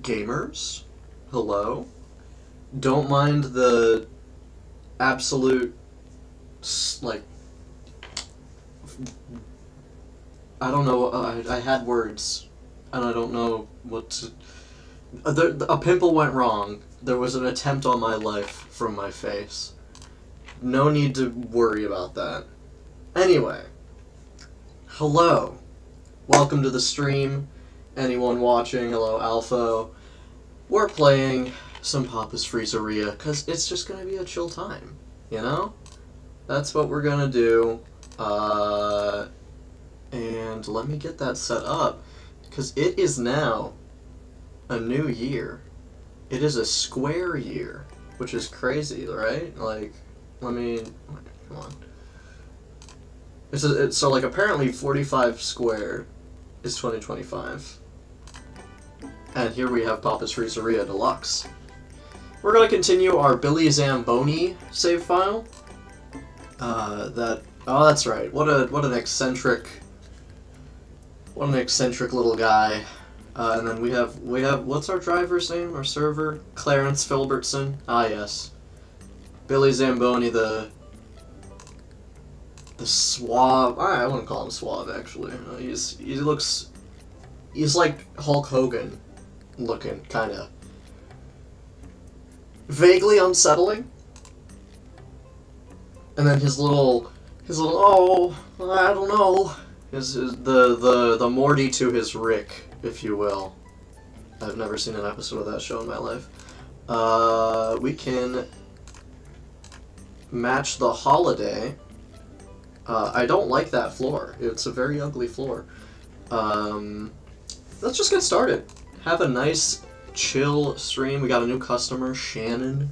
Gamers, hello. Don't mind the absolute, like, I don't know, I had words, and I don't know what to... A pimple went wrong. There was an attempt on my life from my face. No need to worry about that. Anyway, hello. Welcome to the stream. Anyone watching, hello, Alpha. We're playing some Papa's Freezeria, because it's just going to be a chill time, you know? That's what we're going to do. And let me get that set up, because it is now a new year. It is a square year, which is crazy, right? Like, let me... Come on. So, like, apparently 45 squared is 2025. And here we have Papa's Freezeria Deluxe. We're going to continue our Billy Zamboni save file. Oh, that's right. What an eccentric little guy. And then we have what's our driver's name? Our server? Clarence Filbertson. Ah, yes. Billy Zamboni, the suave. I wouldn't call him suave, actually. He's like Hulk Hogan looking, kinda. Vaguely unsettling. And then his little oh, I don't know. The Morty to his Rick, if you will. I've never seen an episode of that show in my life. We can match the holiday. I don't like that floor. It's a very ugly floor. Let's just get started. Have a nice, chill stream. We got a new customer, Shannon.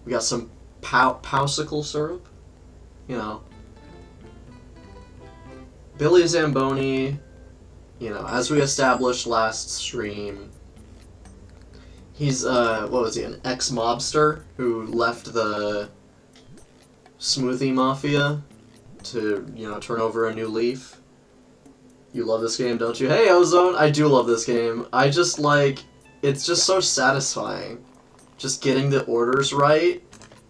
We got some popsicle syrup. You know. Billy Zamboni, you know, as we established last stream, he's, what was he, an ex-mobster who left the smoothie mafia to, you know, turn over a new leaf. You love this game, don't you? Hey, Ozone! I do love this game. I just, like, it's just so satisfying. Just getting the orders right,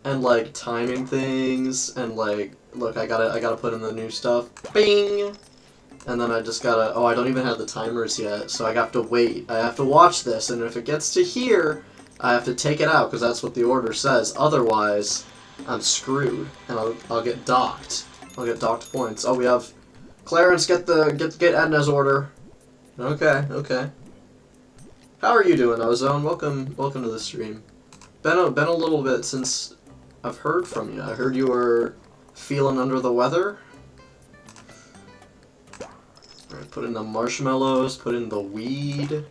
and, like, timing things, and, like, look, I gotta put in the new stuff. Bing! And then I just gotta... Oh, I don't even have the timers yet, so I have to wait. I have to watch this, and if it gets to here, I have to take it out, because that's what the order says. Otherwise, I'm screwed, and I'll get docked. I'll get docked points. Oh, we have... Clarence, get Edna's order. Okay. How are you doing, Ozone? Welcome to the stream. Been a little bit since I've heard from you. I heard you were feeling under the weather. Alright, put in the marshmallows, put in the weed.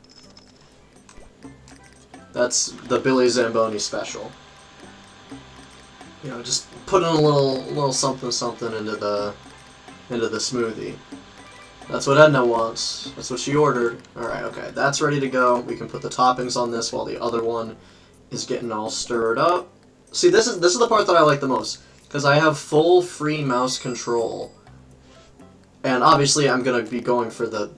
That's the Billy Zamboni special. You know, just put in a little something into the smoothie. That's what Edna wants. That's what she ordered. Alright, okay. That's ready to go. We can put the toppings on this while the other one is getting all stirred up. See, this is the part that I like the most, because I have full free mouse control. And obviously I'm going to be going for the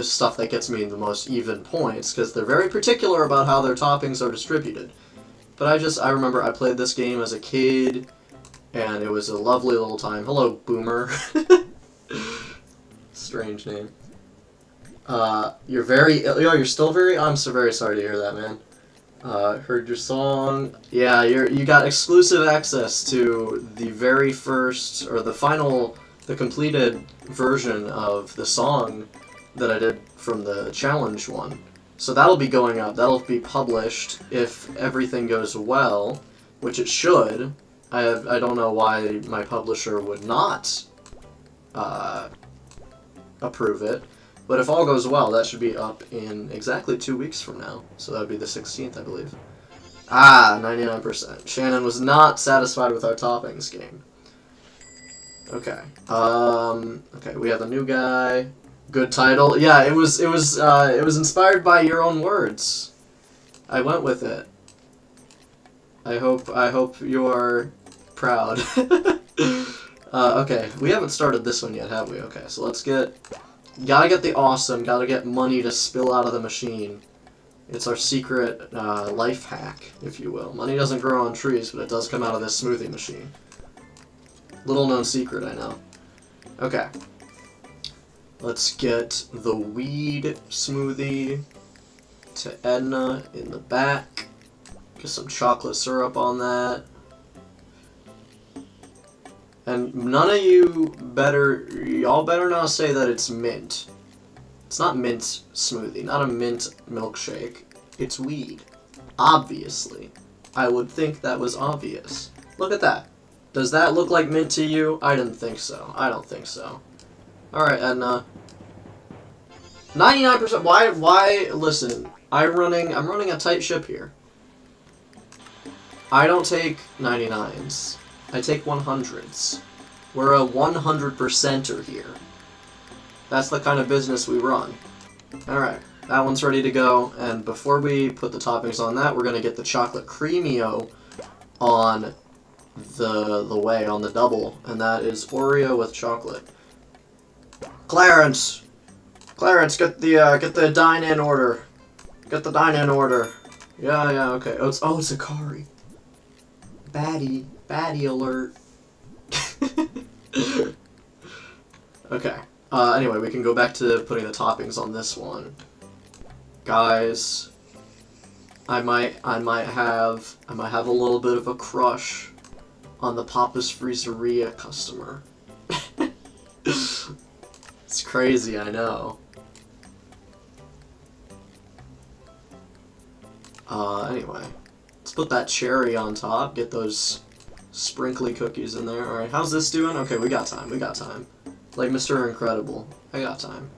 stuff that gets me the most even points, because they're very particular about how their toppings are distributed. But I remember I played this game as a kid, and it was a lovely little time. Hello, Boomer. Strange name. You're still very... I'm so very sorry to hear that, man. Heard your song. Yeah, you got exclusive access to the very first, or the completed version of the song that I did from the challenge one. So that'll be going up. That'll be published if everything goes well, which it should. I don't know why my publisher would not approve it, but if all goes well, that should be up in exactly 2 weeks from now. So that would be the 16th, I believe. Ah, 99%. Shannon was not satisfied with our toppings game. Okay. Okay, we have a new guy. Good title. Yeah, it was inspired by your own words. I went with it. I hope you're proud. Okay, we haven't started this one yet, have we? Okay, so let's get Gotta get the awesome, gotta get money to spill out of the machine. It's our secret life hack, if you will. Money doesn't grow on trees, but it does come out of this smoothie machine. Little known secret, I know. Okay. Let's get the weed smoothie to Edna in the back. Get some chocolate syrup on that. And none of y'all better not say that it's mint. It's not mint smoothie, not a mint milkshake. It's weed. Obviously. I would think that was obvious. Look at that. Does that look like mint to you? I didn't think so. I don't think so. Alright, and 99%, why, listen, I'm running a tight ship here. I don't take 99s. I take 100s. We're a 100%er here. That's the kind of business we run. Alright, that one's ready to go, and before we put the toppings on that, we're gonna get the chocolate creamio on the way, on the double, and that is Oreo with chocolate. Clarence! Clarence, get the dine-in order. Get the dine-in order. Yeah, okay. Oh, it's Akari. Baddie alert. Okay. Anyway, we can go back to putting the toppings on this one. Guys, I might have a little bit of a crush on the Papa's Freezeria customer. It's crazy, I know. Anyway, let's put that cherry on top, get those sprinkly cookies in there. Alright, how's this doing? Okay, we got time, Like Mr. Incredible. I got time.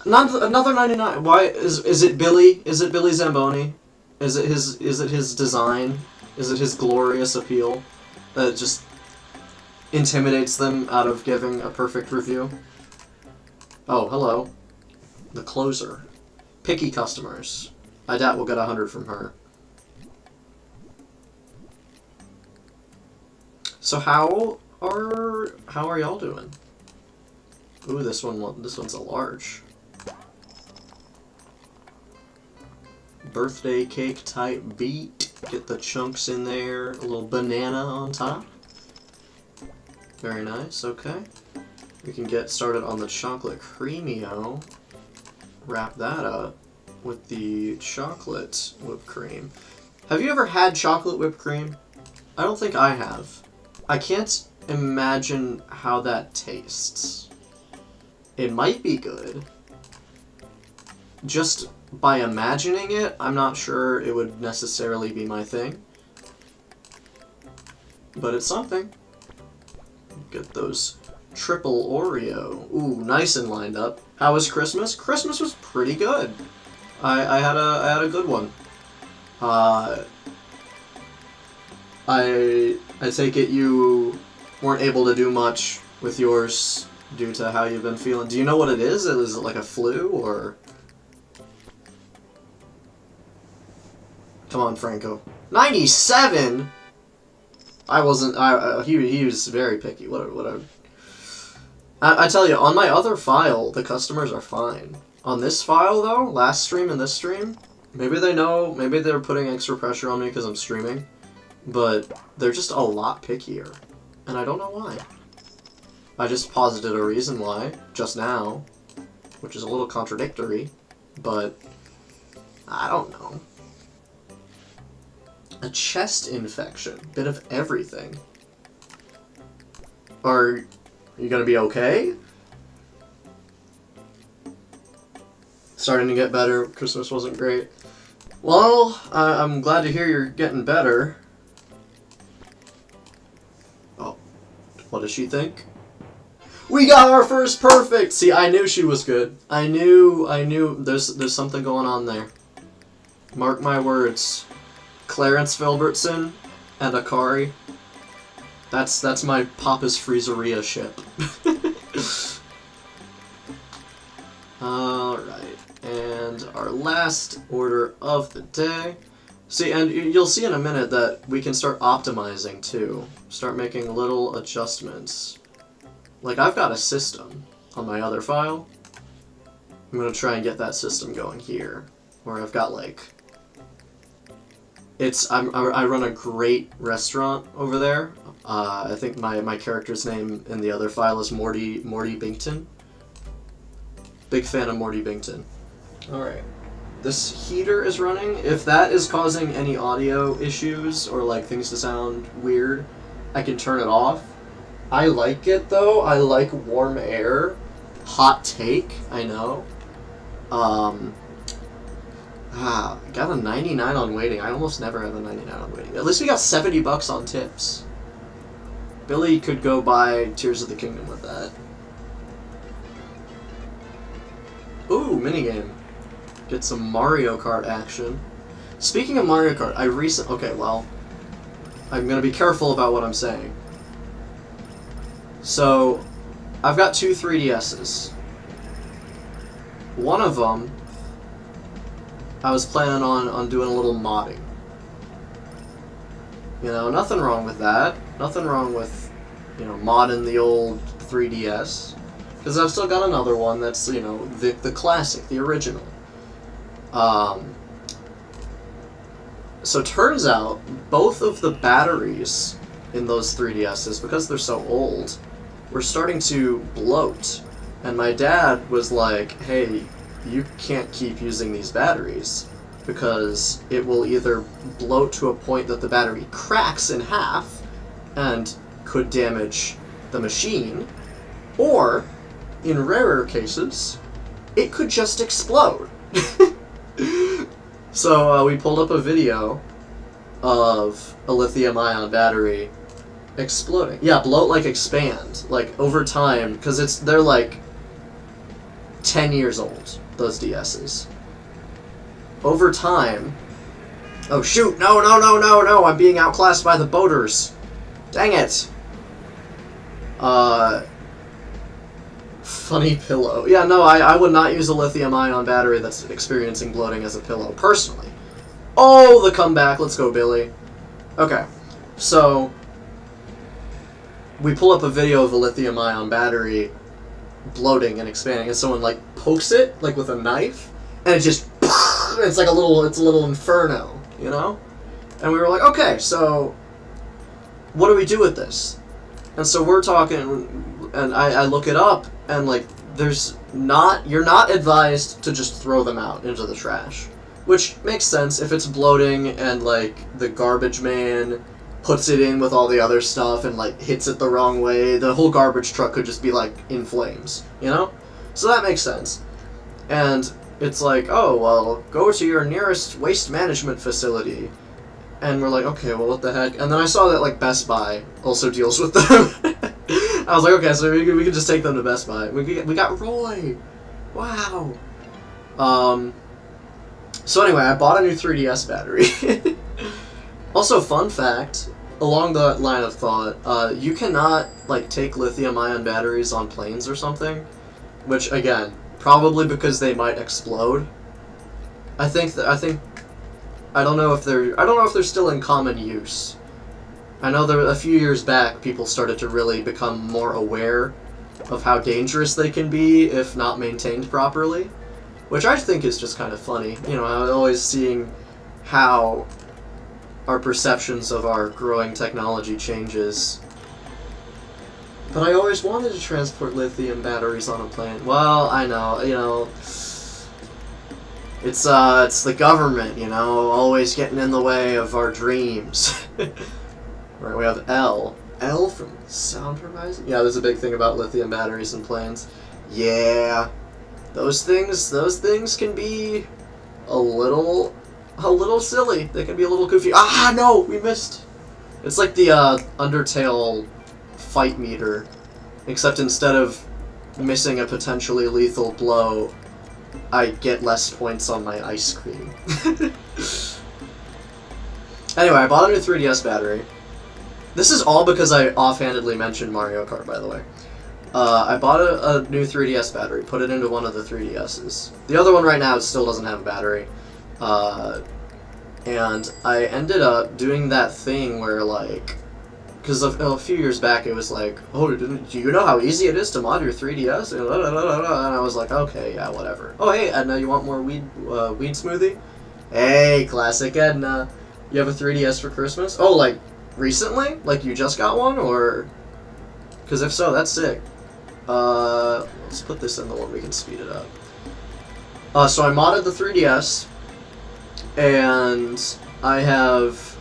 Another 99. Why is it Billy? Is it Billy Zamboni? Is it his design? Is it his glorious appeal that just intimidates them out of giving a perfect review? Oh, hello. The closer. Picky customers. I doubt we'll get 100 from her. So how are y'all doing? Ooh, this one's a large. Birthday cake type beat. Get the chunks in there. A little banana on top. Very nice, okay. We can get started on the chocolate creamio. Wrap that up with the chocolate whipped cream. Have you ever had chocolate whipped cream? I don't think I have. I can't imagine how that tastes. It might be good. Just by imagining it, I'm not sure it would necessarily be my thing. But it's something. Get those triple Oreo. Ooh, nice and lined up. How was Christmas? Christmas was pretty good. I had a good one. I take it you weren't able to do much with yours due to how you've been feeling. Do you know what it is? Is it like a flu or? Come on, Franco. 97. I wasn't. He was very picky. Whatever. I tell you, on my other file, the customers are fine. On this file, though, last stream and this stream, maybe they know, maybe they're putting extra pressure on me because I'm streaming, but they're just a lot pickier, and I don't know why. I just posited a reason why, just now, which is a little contradictory, but I don't know. A chest infection, bit of everything. Are you gonna be okay? Starting to get better. Christmas wasn't great. Well, I'm glad to hear you're getting better. Oh, what does she think? We got our first perfect! See, I knew she was good. I knew there's something going on there. Mark my words. Clarence Filbertson and Akari. That's my Papa's Freezeria ship. Alright, and our last order of the day. See, and you'll see in a minute that we can start optimizing too. Start making little adjustments. Like, I've got a system on my other file. I'm gonna try and get that system going here, where I've got, like... I run a great restaurant over there. I think my character's name in the other file is Morty Bington. Big fan of Morty Bington. Alright. This heater is running. If that is causing any audio issues or like things to sound weird, I can turn it off. I like it though. I like warm air. Hot take, I know. Got a 99 on waiting. I almost never have a 99 on waiting. At least we got $70 on tips. Billy could go buy Tears of the Kingdom with that. Ooh, minigame. Get some Mario Kart action. Speaking of Mario Kart, okay, well, I'm gonna be careful about what I'm saying. So, I've got two 3DSs. One of them, I was planning on doing a little modding. You know, nothing wrong with that. Nothing wrong with, you know, modding the old 3DS. Because I've still got another one that's, you know, the classic, the original. So turns out, both of the batteries in those 3DSs, because they're so old, were starting to bloat. And my dad was like, hey, you can't keep using these batteries, because it will either bloat to a point that the battery cracks in half, and could damage the machine, or, in rarer cases, it could just explode. So we pulled up a video of a lithium-ion battery exploding. Yeah, bloat like expand, like over time, because they're like 10 years old, those DSs. Over time... Oh shoot, no, I'm being outclassed by the boaters. Dang it. Funny pillow. Yeah, no, I would not use a lithium-ion battery that's experiencing bloating as a pillow, personally. Oh, the comeback. Let's go, Billy. Okay, so we pull up a video of a lithium-ion battery bloating and expanding, and someone, like, pokes it, like, with a knife, and it just... It's like a little inferno, you know? And we were like, okay, so what do we do with this? And so we're talking, and I look it up, and like, you're not advised to just throw them out into the trash. Which makes sense if it's bloating and like the garbage man puts it in with all the other stuff and like hits it the wrong way, the whole garbage truck could just be like in flames, you know? So that makes sense. And it's like, oh, well, go to your nearest waste management facility. And we're like, okay, well, what the heck? And then I saw that, like, Best Buy also deals with them. I was like, okay, so we could just take them to Best Buy. We got Roy! Wow! So anyway, I bought a new 3DS battery. Also, fun fact, along that line of thought, you cannot, like, take lithium-ion batteries on planes or something. Which, again, probably because they might explode. I don't know if they're still in common use. I know a few years back, people started to really become more aware of how dangerous they can be if not maintained properly, which I think is just kind of funny. You know, I'm always seeing how our perceptions of our growing technology changes. But I always wanted to transport lithium batteries on a plane. Well, I know, you know... It's the government, you know, always getting in the way of our dreams. Right, we have L. L from sound horizon? Yeah, there's a big thing about lithium batteries and planes. Yeah. Those things can be a little silly. They can be a little goofy. Ah, no! We missed! It's like the, Undertale fight meter. Except instead of missing a potentially lethal blow, I get less points on my ice cream. Anyway, I bought a new 3DS battery. This is all because I offhandedly mentioned Mario Kart, by the way. I bought a new 3DS battery, put it into one of the 3DSs. The other one right now still doesn't have a battery. And I ended up doing that thing where, like, because a few years back it was like, oh, do you know how easy it is to mod your 3DS? And, and I was like, okay, yeah, whatever. Oh, hey, Edna, you want more weed smoothie? Hey, classic Edna. You have a 3DS for Christmas? Oh, like, recently? Like, you just got one, or? Because if so, that's sick. Let's put this in the one we can speed it up. So I modded the 3DS, and I have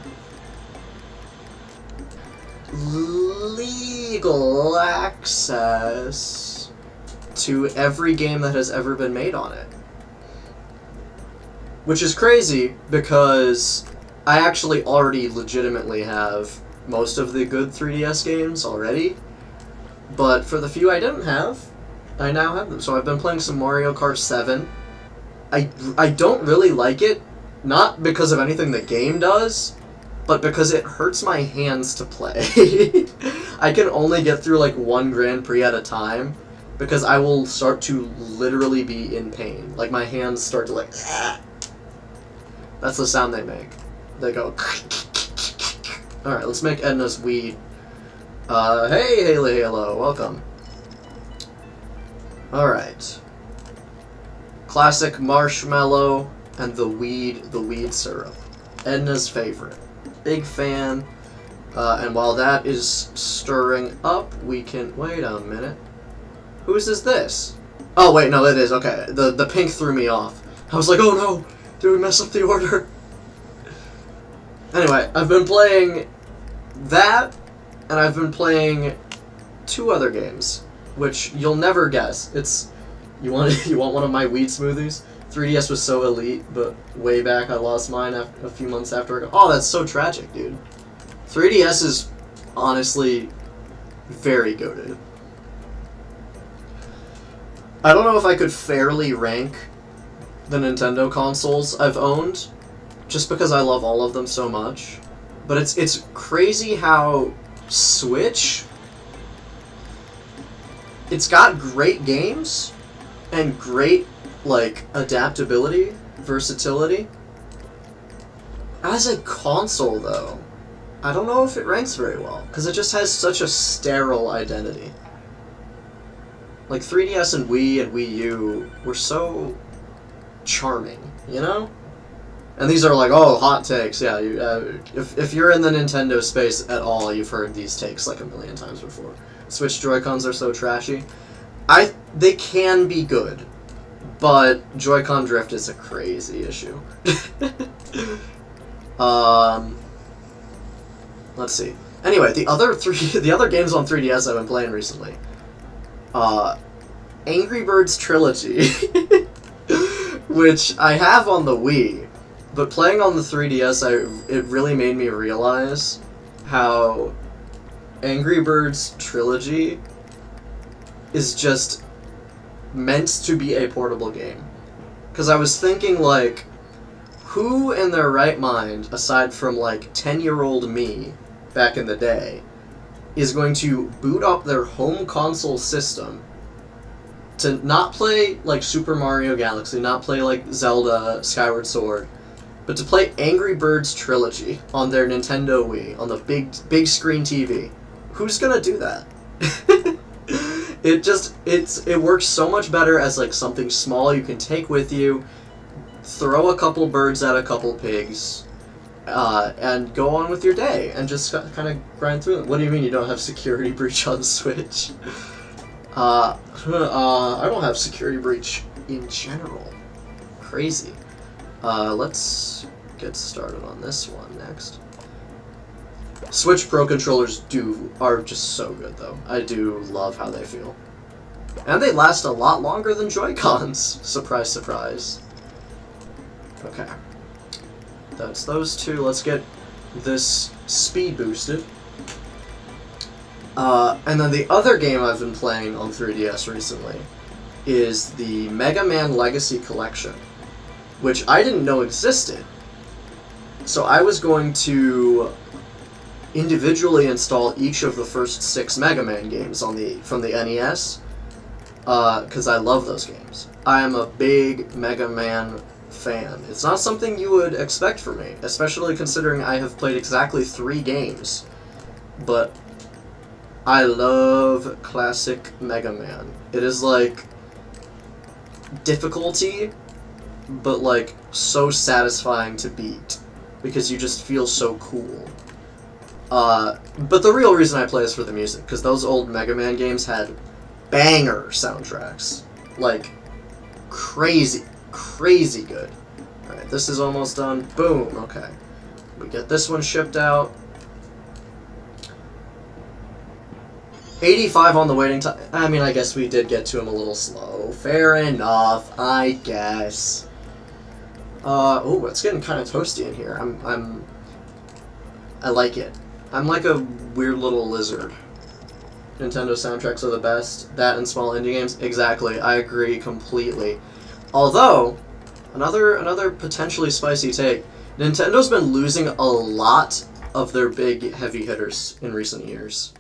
legal access to every game that has ever been made on it. Which is crazy, because I actually already legitimately have most of the good 3DS games already, but for the few I didn't have, I now have them. So I've been playing some Mario Kart 7. I don't really like it, not because of anything the game does, but because it hurts my hands to play. I can only get through like one Grand Prix at a time, because I will start to literally be in pain. Like my hands start to like, ah. That's the sound they make. They go. Alright, let's make Edna's weed. Hey, Haley, hello, welcome. Alright. Classic marshmallow and the weed syrup. Edna's favorite. Big fan. And while that is stirring up, we can... Wait a minute. Whose is this? Oh, wait, no, it is. Okay, the pink threw me off. I was like, oh no! Did we mess up the order? Anyway, I've been playing that, and I've been playing 2 other games, which you'll never guess. It's... You want one of my weed smoothies? 3DS was so elite, but way back I lost mine a few months after I got... Oh, that's so tragic, dude. 3DS is honestly very goated. I don't know if I could fairly rank the Nintendo consoles I've owned, just because I love all of them so much. But it's crazy how Switch... It's got great games and great, like, adaptability, versatility. As a console, though, I don't know if it ranks very well, because it just has such a sterile identity. Like, 3DS and Wii and Wii U were so charming, you know? And these are like, oh, hot takes, yeah. If you're in the Nintendo space at all, you've heard these takes like a million times before. Switch Joy-Cons are so trashy. They can be good, but Joy-Con drift is a crazy issue. Let's see. Anyway, the other games on 3DS I've been playing recently. Angry Birds Trilogy, which I have on the Wii, but playing on the 3DS, it really made me realize how Angry Birds Trilogy is just meant to be a portable game. Because I was thinking, like, who in their right mind, aside from, like, 10-year-old me back in the day, is going to boot up their home console system to not play, like, Super Mario Galaxy, not play, like, Zelda Skyward Sword, but to play Angry Birds Trilogy on their Nintendo Wii, on the big screen TV. Who's gonna do that? It works so much better as, like, something small you can take with you, throw a couple birds at a couple pigs, and go on with your day, and just kind of grind through them. What do you mean you don't have Security Breach on Switch? I don't have Security Breach in general. Crazy. Let's get started on this one next. Switch Pro controllers are just so good, though. I do love how they feel. And they last a lot longer than Joy-Cons. Surprise, surprise. Okay. That's those two. Let's get this speed boosted. And then the other game I've been playing on 3DS recently is the Mega Man Legacy Collection, which I didn't know existed. So I was going to individually install each of the first 6 Mega Man games from the NES, because I love those games. I am a big Mega Man fan. It's not something you would expect from me, especially considering I have played exactly 3 games but I love classic Mega Man. It is like difficulty, but like so satisfying to beat because you just feel so cool. But the real reason I play is for the music, because those old Mega Man games had banger soundtracks. Like, crazy, crazy good. Alright, this is almost done. Boom, okay. We get this one shipped out. 85 on the waiting time. I mean, I guess we did get to him a little slow. Fair enough, I guess. Oh, it's getting kind of toasty in here. I like it. I'm like a weird little lizard. Nintendo soundtracks are the best. That and small indie games. Exactly. I agree completely. Although, another potentially spicy take. Nintendo's been losing a lot of their big heavy hitters in recent years.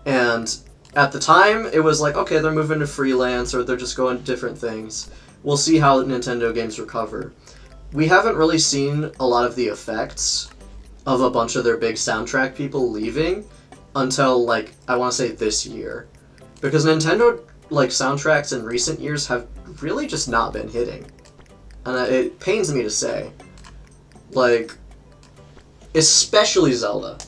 And at the time, it was like, okay, they're moving to freelance or they're just going to different things. We'll see how Nintendo games recover. We haven't really seen a lot of the effects of a bunch of their big soundtrack people leaving until, like, I want to say this year. Because Nintendo, like, soundtracks in recent years have really just not been hitting. And it pains me to say. Like, especially Zelda.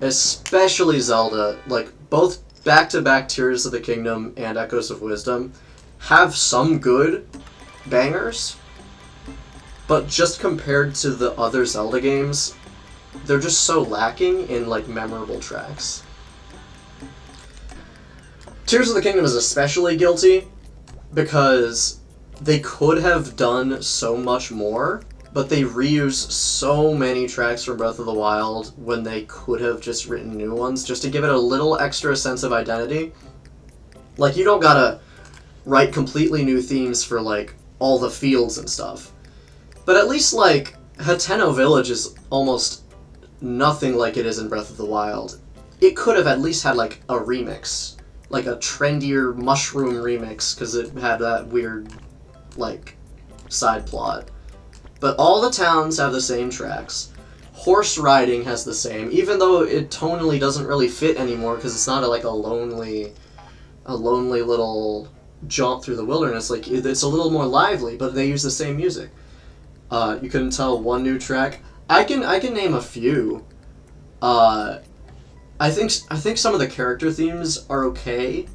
Especially Zelda, like, both back-to-back Tears of the Kingdom and Echoes of Wisdom have some good bangers, but just compared to the other Zelda games, they're just so lacking in, like, memorable tracks. Tears of the Kingdom is especially guilty because they could have done so much more, but they reuse so many tracks from Breath of the Wild when they could have just written new ones, just to give it a little extra sense of identity. Like, you don't gotta write completely new themes for, like, all the fields and stuff. But at least, like, Hateno Village is almost nothing like it is in Breath of the Wild. It could have at least had, like, a remix. Like, a trendier mushroom remix, because it had that weird, like, side plot. But all the towns have the same tracks. Horse riding has the same, even though it tonally doesn't really fit anymore because it's not like a lonely little jaunt through the wilderness. Like, it's a little more lively, but they use the same music. You couldn't tell one new track. I can name a few. I think some of the character themes are okay.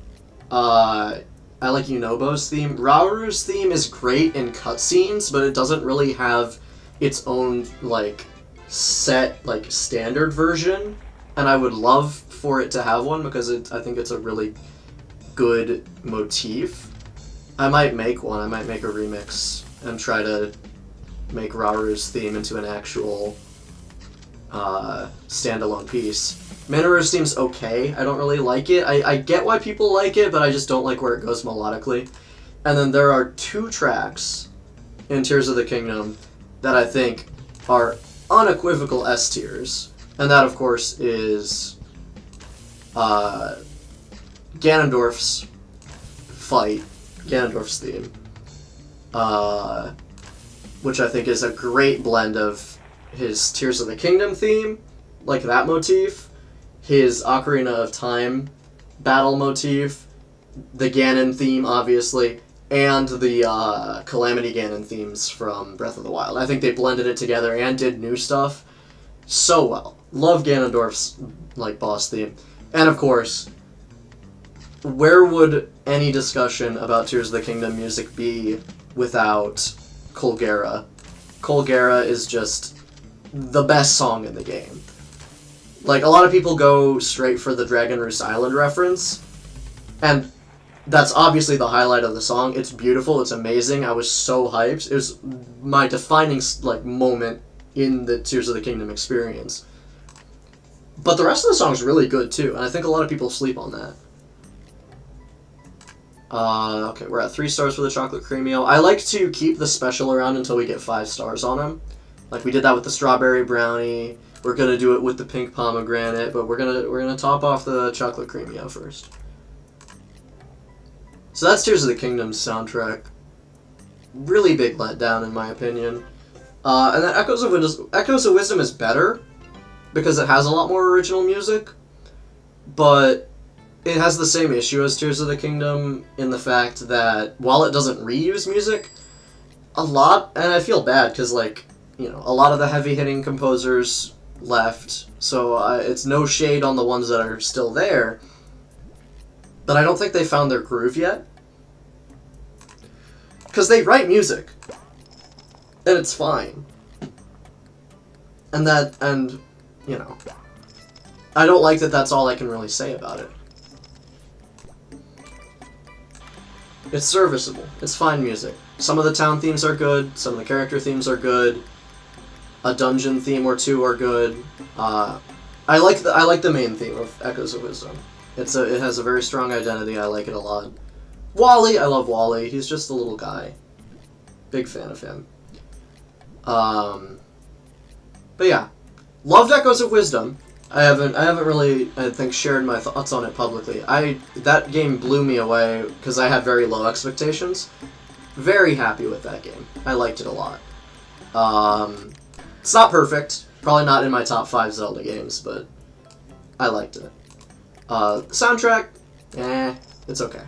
I like Yunobo's theme. Raoru's theme is great in cutscenes, but it doesn't really have its own, like, set, like, standard version. And I would love for it to have one because I think it's a really good motif. I might make one. I might make a remix and try to make Raoru's theme into an actual standalone piece. Minoru's theme's okay. I don't really like it. I get why people like it, but I just don't like where it goes melodically. And then there are two tracks in Tears of the Kingdom that I think are unequivocal S tiers. And that, of course, is Ganondorf's fight, Ganondorf's theme. Which I think is a great blend of his Tears of the Kingdom theme, like that motif, his Ocarina of Time battle motif, the Ganon theme, obviously, and the Calamity Ganon themes from Breath of the Wild. I think they blended it together and did new stuff so well. Love Ganondorf's, like, boss theme. And, of course, where would any discussion about Tears of the Kingdom music be without Colgera? Colgera is just the best song in the game. Like, a lot of people go straight for the Dragon Roost Island reference, and that's obviously the highlight of the song. It's beautiful, it's amazing, I was so hyped. It was my defining, like, moment in the Tears of the Kingdom experience. But the rest of the song's really good, too, and I think a lot of people sleep on that. Okay, we're at 3 stars for the Chocolate Creamio. I like to keep the special around until we get 5 stars on them. Like, we did that with the Strawberry Brownie. We're gonna do it with the Pink Pomegranate, but we're gonna top off the Chocolate Creamio first. So that's Tears of the Kingdom's soundtrack. Really big letdown, in my opinion. And then Echoes of Wisdom is better, because it has a lot more original music, but it has the same issue as Tears of the Kingdom in the fact that while it doesn't reuse music, a lot, and I feel bad because, like, you know, a lot of the heavy-hitting composers left, so it's no shade on the ones that are still there, but I don't think they found their groove yet. Because they write music, and it's fine. And, you know, I don't like that that's all I can really say about it. It's serviceable. It's fine music. Some of the town themes are good, some of the character themes are good, a dungeon theme or two are good. I like the main theme of Echoes of Wisdom. It has a very strong identity, I like it a lot. Wally, I love Wally, he's just a little guy. Big fan of him. But yeah. Loved Echoes of Wisdom. I haven't really, I think, shared my thoughts on it publicly. That game blew me away because I had very low expectations. Very happy with that game. I liked it a lot. It's not perfect. Probably not in my top 5 Zelda games, but I liked it. Soundtrack, it's okay.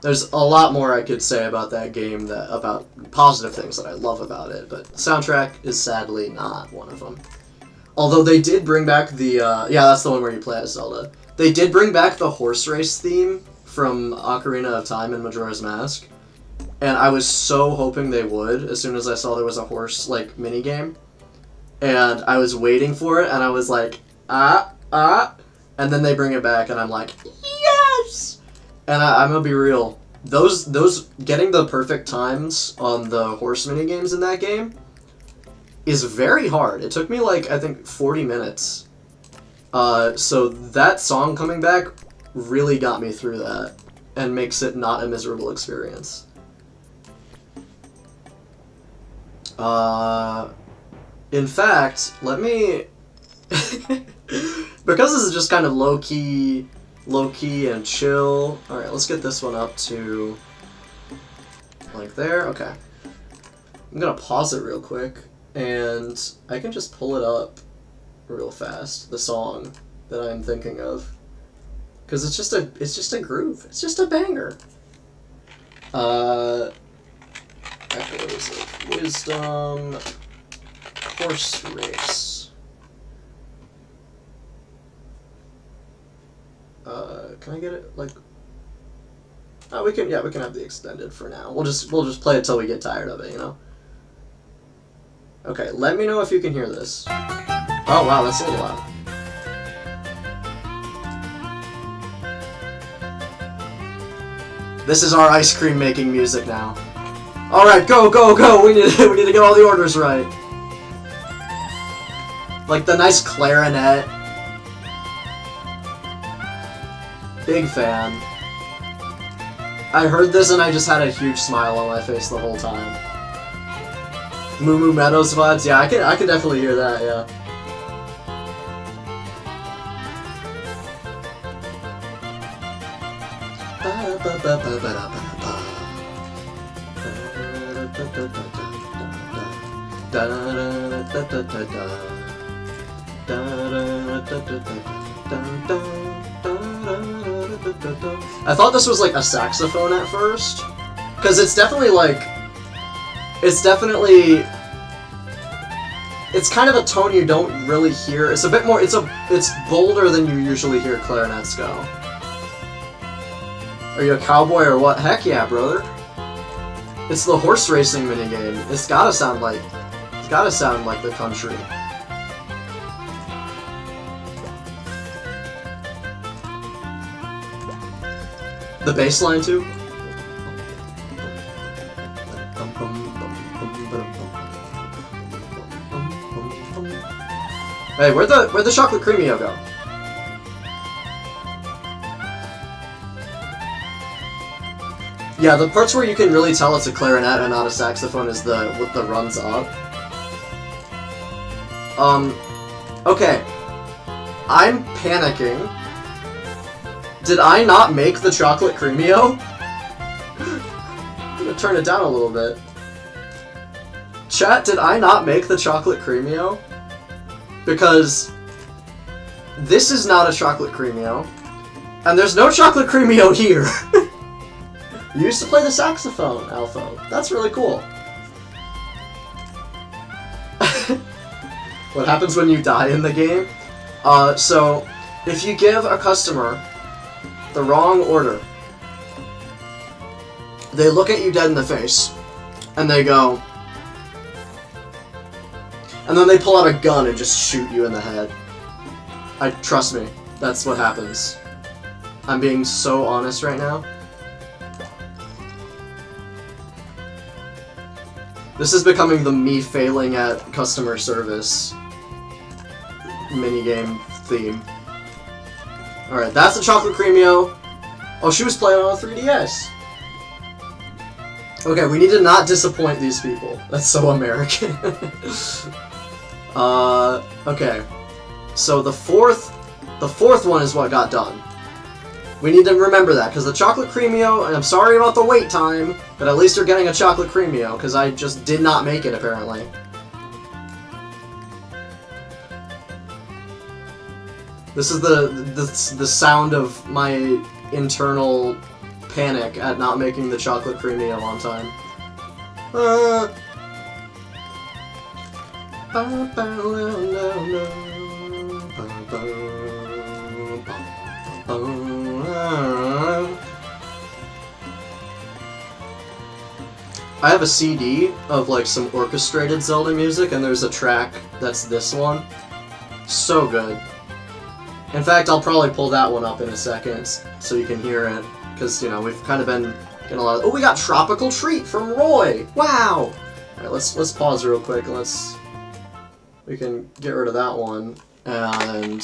There's a lot more I could say about that game, about positive things that I love about it, but soundtrack is sadly not one of them. Although they did bring back the, yeah, that's the one where you play as Zelda. They did bring back the horse race theme from Ocarina of Time and Majora's Mask, and I was so hoping they would as soon as I saw there was a horse, like, minigame. And I was waiting for it, and I was like, and then they bring it back, and I'm like, yes! And I'm gonna be real, those getting the perfect times on the horse minigames in that game is very hard. It took me, like, I think 40 minutes. So that song coming back really got me through that, and makes it not a miserable experience. In fact, let me... because this is just kind of low-key and chill. Alright, let's get this one up to... like there? Okay. I'm gonna pause it real quick, and I can just pull it up real fast, the song that I'm thinking of. Because it's just a groove. It's just a banger. Echoes of Wisdom... Horse Race. Can I get it, like... Oh, we can have the extended for now. We'll just play it till we get tired of it, you know? Okay, let me know if you can hear this. Oh, wow, that's a little loud. This is our ice cream making music now. Alright, go, go, go! We need to get all the orders right. Like the nice clarinet. Big fan. I heard this and I just had a huge smile on my face the whole time. Moo Moo Meadows vibes? Yeah, I can definitely hear that, yeah. I thought this was like a saxophone at first, because it's definitely it's kind of a tone you don't really hear. It's a bit more, it's bolder than you usually hear clarinets go. Are you a cowboy or what? Heck yeah, brother. It's the horse racing minigame. It's gotta sound like the country. The bass line too. Hey, where'd the chocolate creamio go? Yeah, the parts where you can really tell it's a clarinet and not a saxophone is what the runs up. Okay. I'm panicking. Did I not make the chocolate creamio? I'm gonna turn it down a little bit. Chat, did I not make the chocolate Creamio? Because this is not a chocolate Creamio, and there's no chocolate Creamio here. You used to play the saxophone, Alpha. That's really cool. What happens when you die in the game? So, if you give a customer the wrong order, they look at you dead in the face, and they go... And then they pull out a gun and just shoot you in the head. Trust me, that's what happens. I'm being so honest right now. This is becoming the me failing at customer service minigame theme. Alright, that's the chocolate Creamio. Oh, she was playing on a 3DS. Okay, we need to not disappoint these people. That's so American. Okay. So the fourth one is what got done. We need to remember that, because the chocolate Creamio, and I'm sorry about the wait time, but at least you're getting a chocolate Creamio, because I just did not make it, apparently. This is the sound of my internal panic at not making the chocolate Creamio on time. I have a CD of like some orchestrated Zelda music, and there's a track that's this one. So good. In fact, I'll probably pull that one up in a second so you can hear it, because, you know, we've kind of been getting a lot of... Oh, we got Tropical Treat from Roy! Wow! Alright, let's pause real quick, and we can get rid of that one, and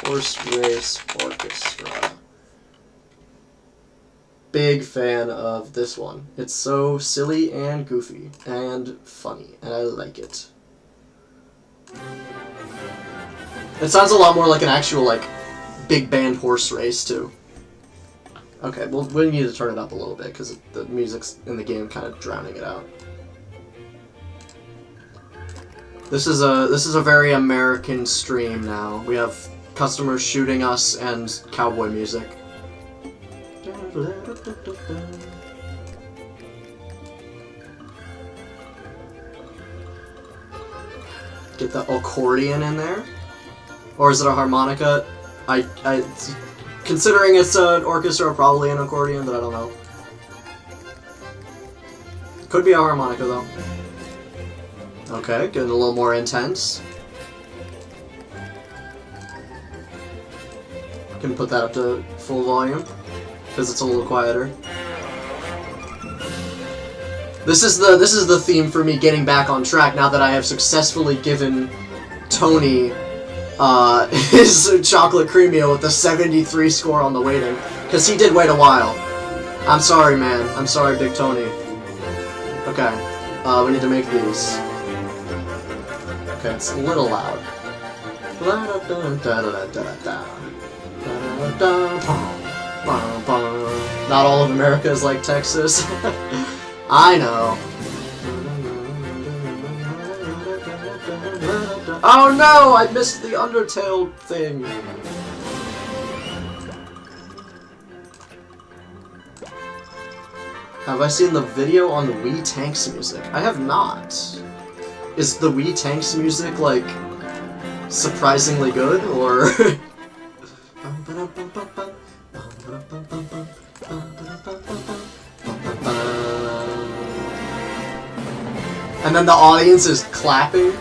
Horse Race Orchestra. Big fan of this one. It's so silly and goofy and funny, and I like it. It sounds a lot more like an actual, like, big band horse race, too. Okay, well, we need to turn it up a little bit, because the music's in the game kind of drowning it out. This is a very American stream now. We have customers shooting us and cowboy music. Get the accordion in there? Or is it a harmonica? Considering it's an orchestra, probably an accordion, but I don't know. Could be a harmonica, though. Okay, getting a little more intense. Can put that up to full volume, because it's a little quieter. This is the theme for me getting back on track now that I have successfully given Tony his chocolate Creamio with the 73 score on the waiting, because he did wait a while. I'm sorry, man. I'm sorry, Big Tony. Okay, we need to make these. Okay, it's a little loud. Not all of America is like Texas. I know. Oh no! I missed the Undertale thing! Have I seen the video on the Wii Tanks music? I have not. Is the Wii Tanks music, like, surprisingly good, or... And then the audience is clapping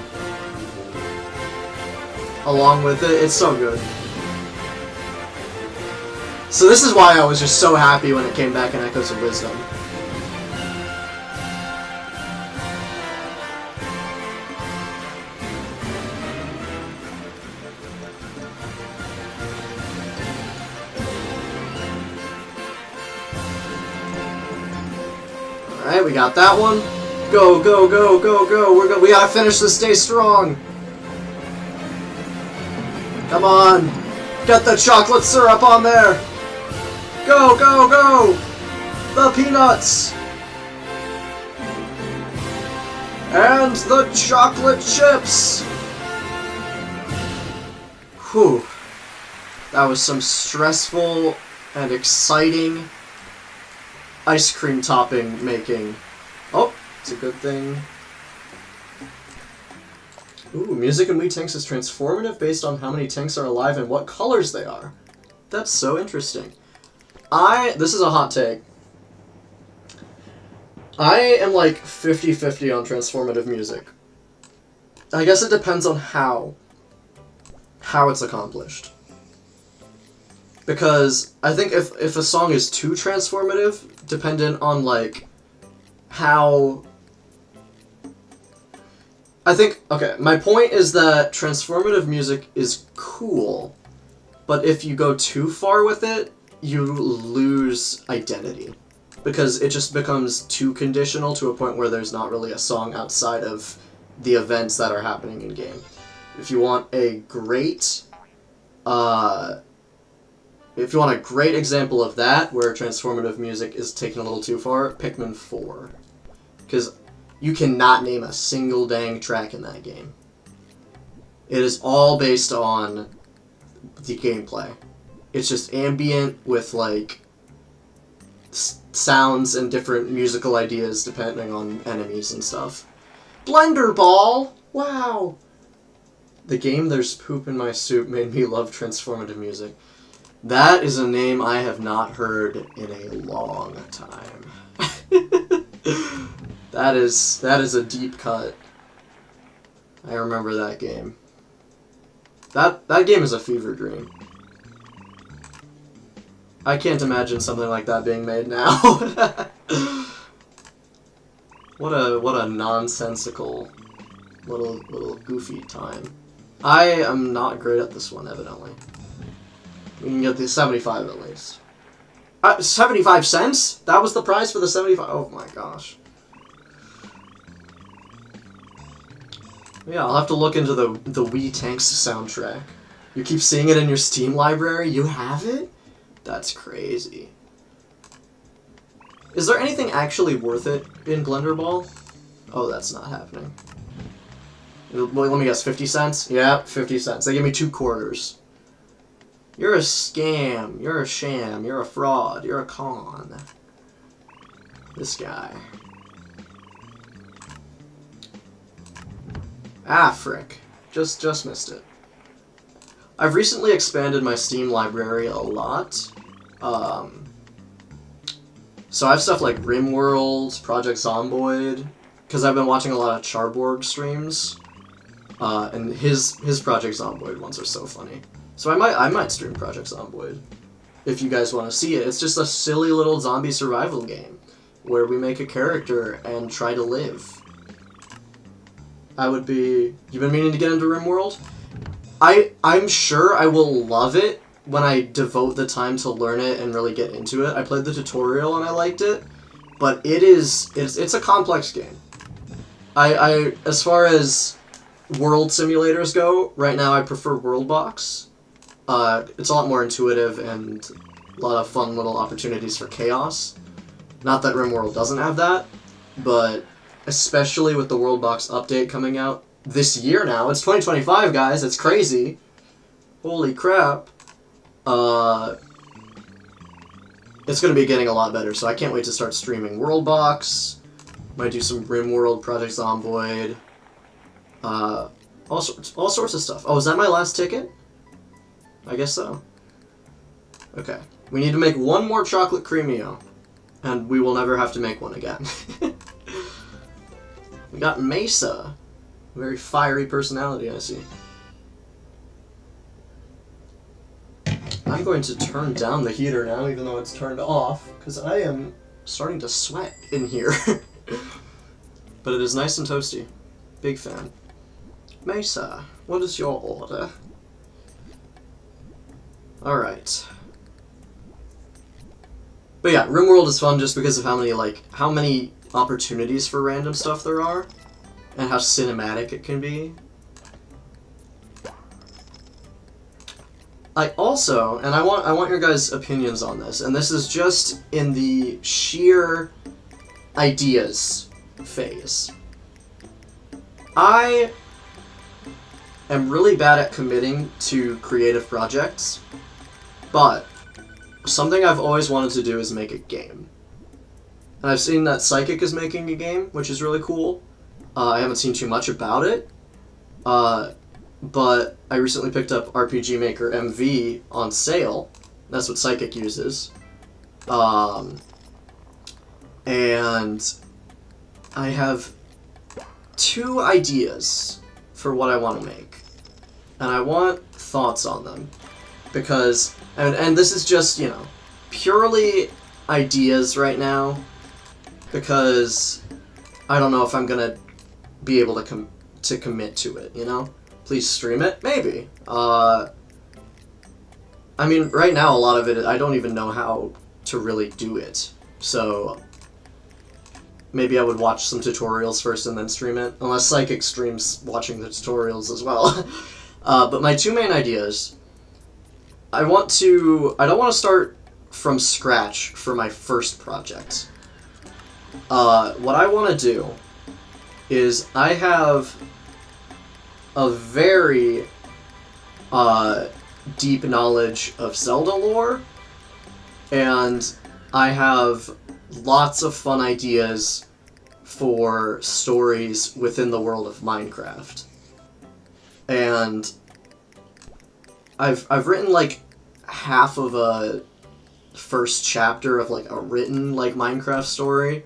along with it. It's so good. So this is why I was just so happy when it came back in Echoes of Wisdom. Alright, we got that one. Go, go, go, go, go. We gotta finish this day strong. Come on. Get the chocolate syrup on there. Go, go, go. The peanuts. And the chocolate chips! Whew. That was some stressful and exciting ice cream topping making. Oh, it's a good thing. Ooh, music in Wii Tanks is transformative based on how many tanks are alive and what colors they are. That's so interesting. This is a hot take. I am like 50-50 on transformative music. I guess it depends on how it's accomplished. Because I think if a song is too transformative, dependent on like how... I think, okay, my point is that transformative music is cool, but if you go too far with it, you lose identity. Because it just becomes too conditional to a point where there's not really a song outside of the events that are happening in game. If you want a great, example of that, where transformative music is taken a little too far, Pikmin 4. Because you cannot name a single dang track in that game. It is all based on the gameplay. It's just ambient with, like, sounds and different musical ideas depending on enemies and stuff. Blender Ball! Wow! The game There's Poop in My Soup made me love transformative music. That is a name I have not heard in a long time. That is a deep cut. I remember that game. That game is a fever dream. I can't imagine something like that being made now. What a nonsensical little goofy time. I am not great at this one, evidently. We can get the 75 at least. 75 cents? That was the price for the 75? Oh my gosh. Yeah, I'll have to look into the Wii Tanks soundtrack. You keep seeing it in your Steam library? You have it? That's crazy. Is there anything actually worth it in Blender Ball? Oh, that's not happening. Let me guess, 50 cents? Yeah, 50 cents. They give me 2 quarters. You're a scam. You're a sham. You're a fraud. You're a con. This guy. Ah, frick. Just missed it. I've recently expanded my Steam library a lot. So I have stuff like RimWorld, Project Zomboid, because I've been watching a lot of Charborg streams, and his Project Zomboid ones are so funny. So I might stream Project Zomboid, if you guys want to see it. It's just a silly little zombie survival game, where we make a character and try to live. You've been meaning to get into RimWorld? I'm sure I will love it when I devote the time to learn it and really get into it. I played the tutorial and I liked it, but it's a complex game. As far as world simulators go, right now I prefer Worldbox. It's a lot more intuitive and a lot of fun little opportunities for chaos. Not that RimWorld doesn't have that, but especially with the Worldbox update coming out this year now. It's 2025, guys. It's crazy. Holy crap. It's going to be getting a lot better, so I can't wait to start streaming Worldbox. Might do some RimWorld, Project Zomboid. All sorts of stuff. Oh, is that my last ticket? I guess so. Okay. We need to make one more chocolate creamio, and we will never have to make one again. We got Mesa. Very fiery personality, I see. I'm going to turn down the heater now, even though it's turned off, because I am starting to sweat in here. But it is nice and toasty. Big fan. Mesa, what is your order? Alright. But yeah, RimWorld is fun just because of how many opportunities for random stuff there are, and how cinematic it can be. I also, and I want your guys' opinions on this, and this is just in the sheer ideas phase. I am really bad at committing to creative projects, but something I've always wanted to do is make a game. And I've seen that Psychic is making a game, which is really cool. I haven't seen too much about it, but I recently picked up RPG Maker MV on sale. That's what Psychic uses. And I have 2 ideas for what I want to make. And I want thoughts on them. Because, and this is just, you know, purely ideas right now. Because I don't know if I'm gonna be able to commit to it, you know? Please stream it? Maybe. I mean, right now a lot of it, I don't even know how to really do it. So maybe I would watch some tutorials first and then stream it. Unless Psychic streams watching the tutorials as well. But my 2 main ideas, I don't want to start from scratch for my first project. What I want to do is I have a very deep knowledge of Zelda lore, and I have lots of fun ideas for stories within the world of Minecraft. And I've written like half of a first chapter of like a written like Minecraft story.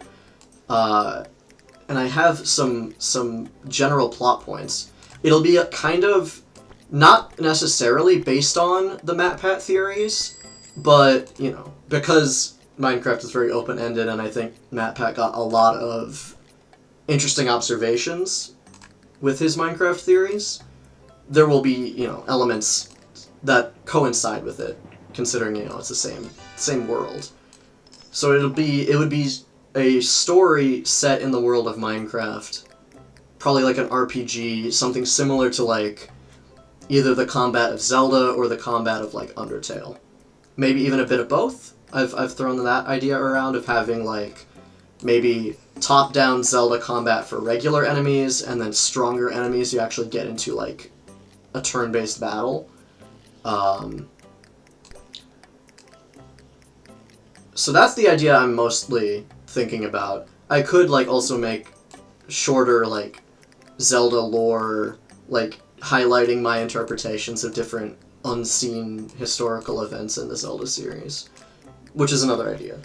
And I have some general plot points. It'll be a kind of not necessarily based on the MatPat theories, but you know, because Minecraft is very open-ended, and I think MatPat got a lot of interesting observations with his Minecraft theories. There will be, you know, elements that coincide with it, considering, you know, it's the same world. So it would be a story set in the world of Minecraft, probably like an RPG, something similar to like either the combat of Zelda or the combat of like Undertale. Maybe even a bit of both. I've thrown that idea around of having like maybe top-down Zelda combat for regular enemies, and then stronger enemies you actually get into like a turn-based battle. So that's the idea I'm mostly thinking about. I could like also make shorter like Zelda lore, like highlighting my interpretations of different unseen historical events in the Zelda series, which is another idea.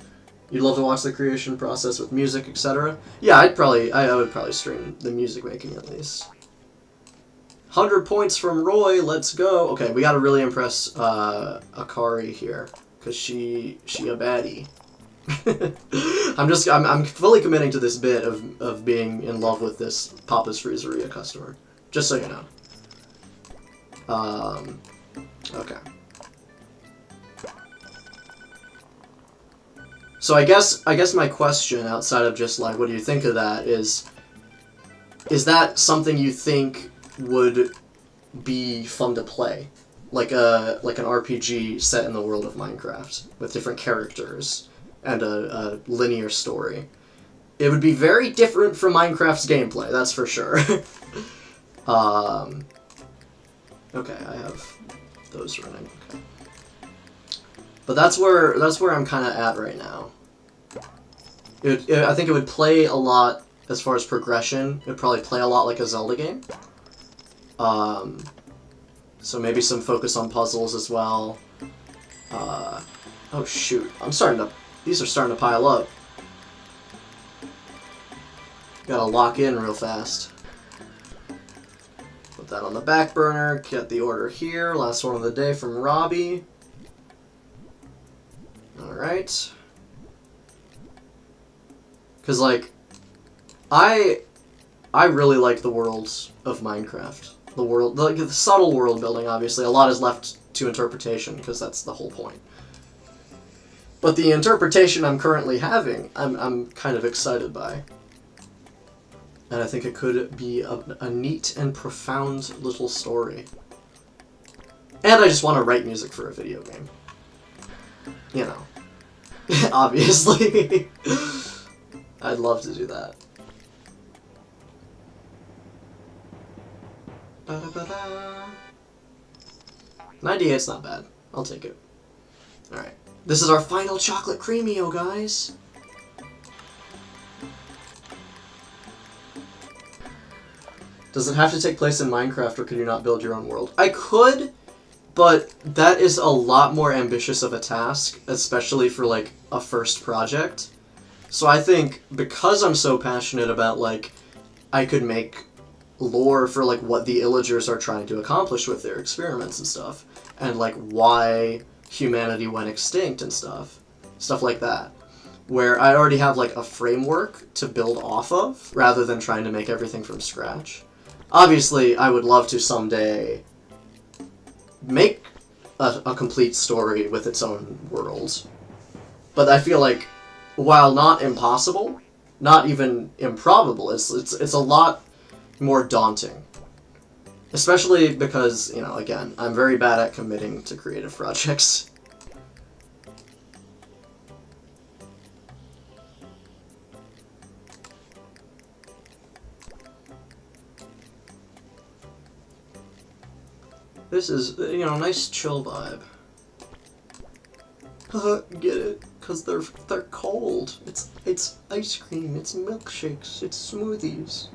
You'd love to watch the creation process with music, etc. Yeah, I would probably stream the music making at least. 100 points from Roy, let's go. Okay, we gotta really impress Akari here, because she a baddie. I'm fully committing to this bit of being in love with this Papa's Freezeria customer. Just so you know. Okay. So I guess my question, outside of just like what do you think of that, is that something you think would be fun to play? Like an RPG set in the world of Minecraft with different characters and a linear story. It would be very different from Minecraft's gameplay, that's for sure. Okay, I have those running. Okay. But that's where I'm kind of at right now. I think it would play a lot as far as progression. It would probably play a lot like a Zelda game. So maybe some focus on puzzles as well. Oh shoot, these are starting to pile up. Gotta lock in real fast. Put that on the back burner, get the order here. Last one of the day from Robbie. Alright. Because, like, I really like the worlds of Minecraft. The subtle world building, obviously. A lot is left to interpretation, because that's the whole point. But the interpretation I'm currently having, I'm kind of excited by. And I think it could be a neat and profound little story. And I just want to write music for a video game. You know. Obviously. I'd love to do that. Ba-da-ba-da. 98's not bad. I'll take it. Alright. This is our final chocolate creamio, guys. Does it have to take place in Minecraft, or could you not build your own world? I could, but that is a lot more ambitious of a task, especially for, like, a first project. So I think, because I'm so passionate about, like, I could make lore for, like, what the Illagers are trying to accomplish with their experiments and stuff, and, like, why humanity went extinct and stuff like that, where I already have, like, a framework to build off of, rather than trying to make everything from scratch. Obviously, I would love to someday make a complete story with its own world, but I feel like, while not impossible, not even improbable, it's a lot more daunting. Especially because, you know, again, I'm very bad at committing to creative projects. This is, you know, a nice chill vibe. Get it? Cause they're cold. It's ice cream, it's milkshakes, it's smoothies.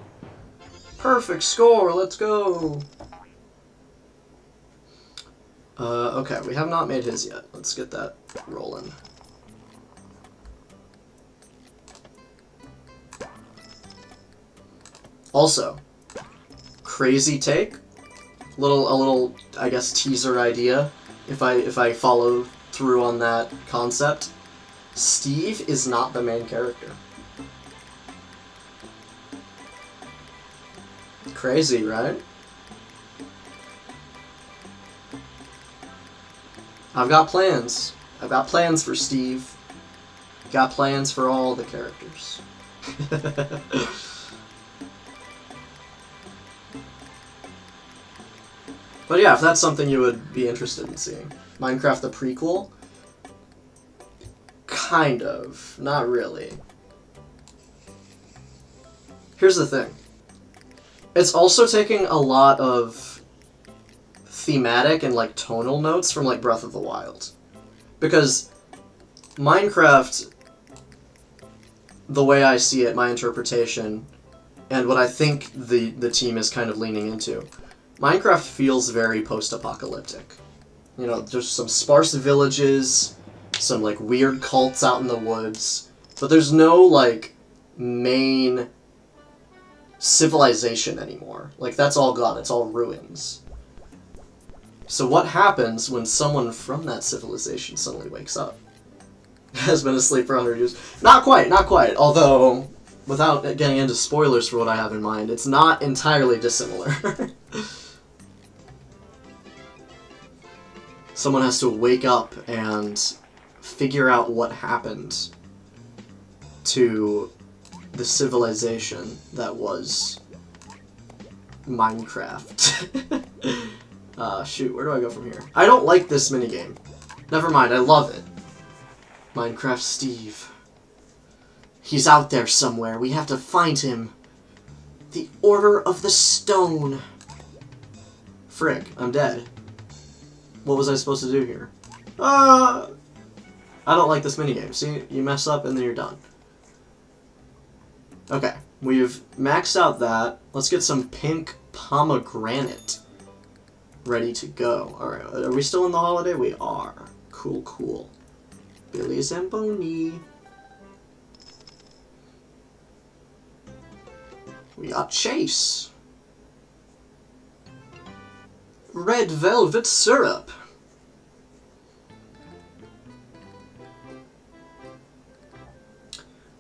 Perfect score, let's go! Okay, we have not made his yet. Let's get that rolling. Also, crazy take. A little, I guess, teaser idea. If I follow through on that concept, Steve is not the main character. Crazy, right? I've got plans. I've got plans for Steve. Got plans for all the characters. But yeah, if that's something you would be interested in seeing. Minecraft the prequel? Kind of. Not really. Here's the thing. It's also taking a lot of thematic and, like, tonal notes from, like, Breath of the Wild. Because Minecraft, the way I see it, my interpretation, and what I think the team is kind of leaning into, Minecraft feels very post-apocalyptic. You know, there's some sparse villages, some, like, weird cults out in the woods, but there's no, like, main civilization anymore. Like, that's all gone. It's all ruins. So what happens when someone from that civilization suddenly wakes up? Has been asleep for 100 years. Not quite, not quite. Although, without getting into spoilers for what I have in mind, it's not entirely dissimilar. Someone has to wake up and figure out what happened to the civilization that was Minecraft. Shoot, where do I go from here? I don't like this minigame. Never mind, I love it. Minecraft Steve. He's out there somewhere. We have to find him. The Order of the Stone. Frick, I'm dead. What was I supposed to do here? I don't like this minigame. See, you mess up and then you're done. Okay, we've maxed out that. Let's get some pink pomegranate ready to go. Alright, are we still in the holiday? We are. Cool, cool. Billy Zamboni. We got Chase. Red velvet syrup.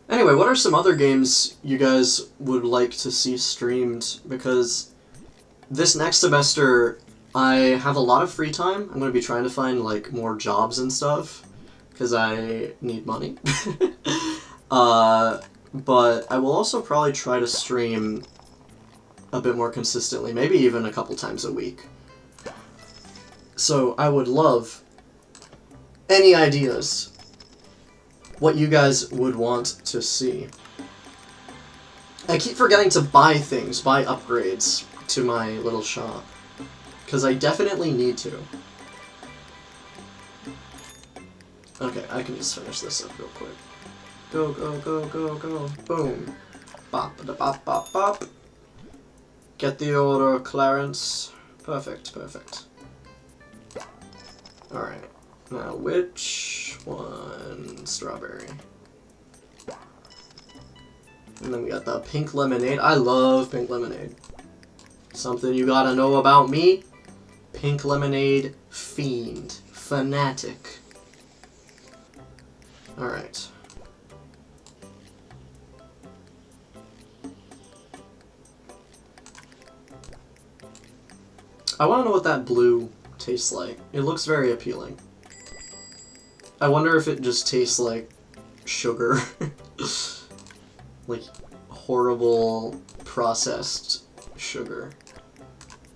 Anyway, what are some other games you guys would like to see streamed? Because this next semester, I have a lot of free time. I'm going to be trying to find, like, more jobs and stuff, because I need money. But I will also probably try to stream a bit more consistently, maybe even a couple times a week. So I would love any ideas what you guys would want to see. I keep forgetting to buy things, buy upgrades. to my little shop. Because I definitely need to. Okay, I can just finish this up real quick. Go, go, go, go, go. Boom. Bop, da, bop, bop, bop. Get the order, Clarence. Perfect, perfect. Alright. Now, which one? Strawberry. And then we got the pink lemonade. I love pink lemonade. Something you gotta know about me? Pink lemonade fiend. Fanatic. Alright. I want to know what that blue tastes like. It looks very appealing. I wonder if it just tastes like sugar. Like horrible processed sugar.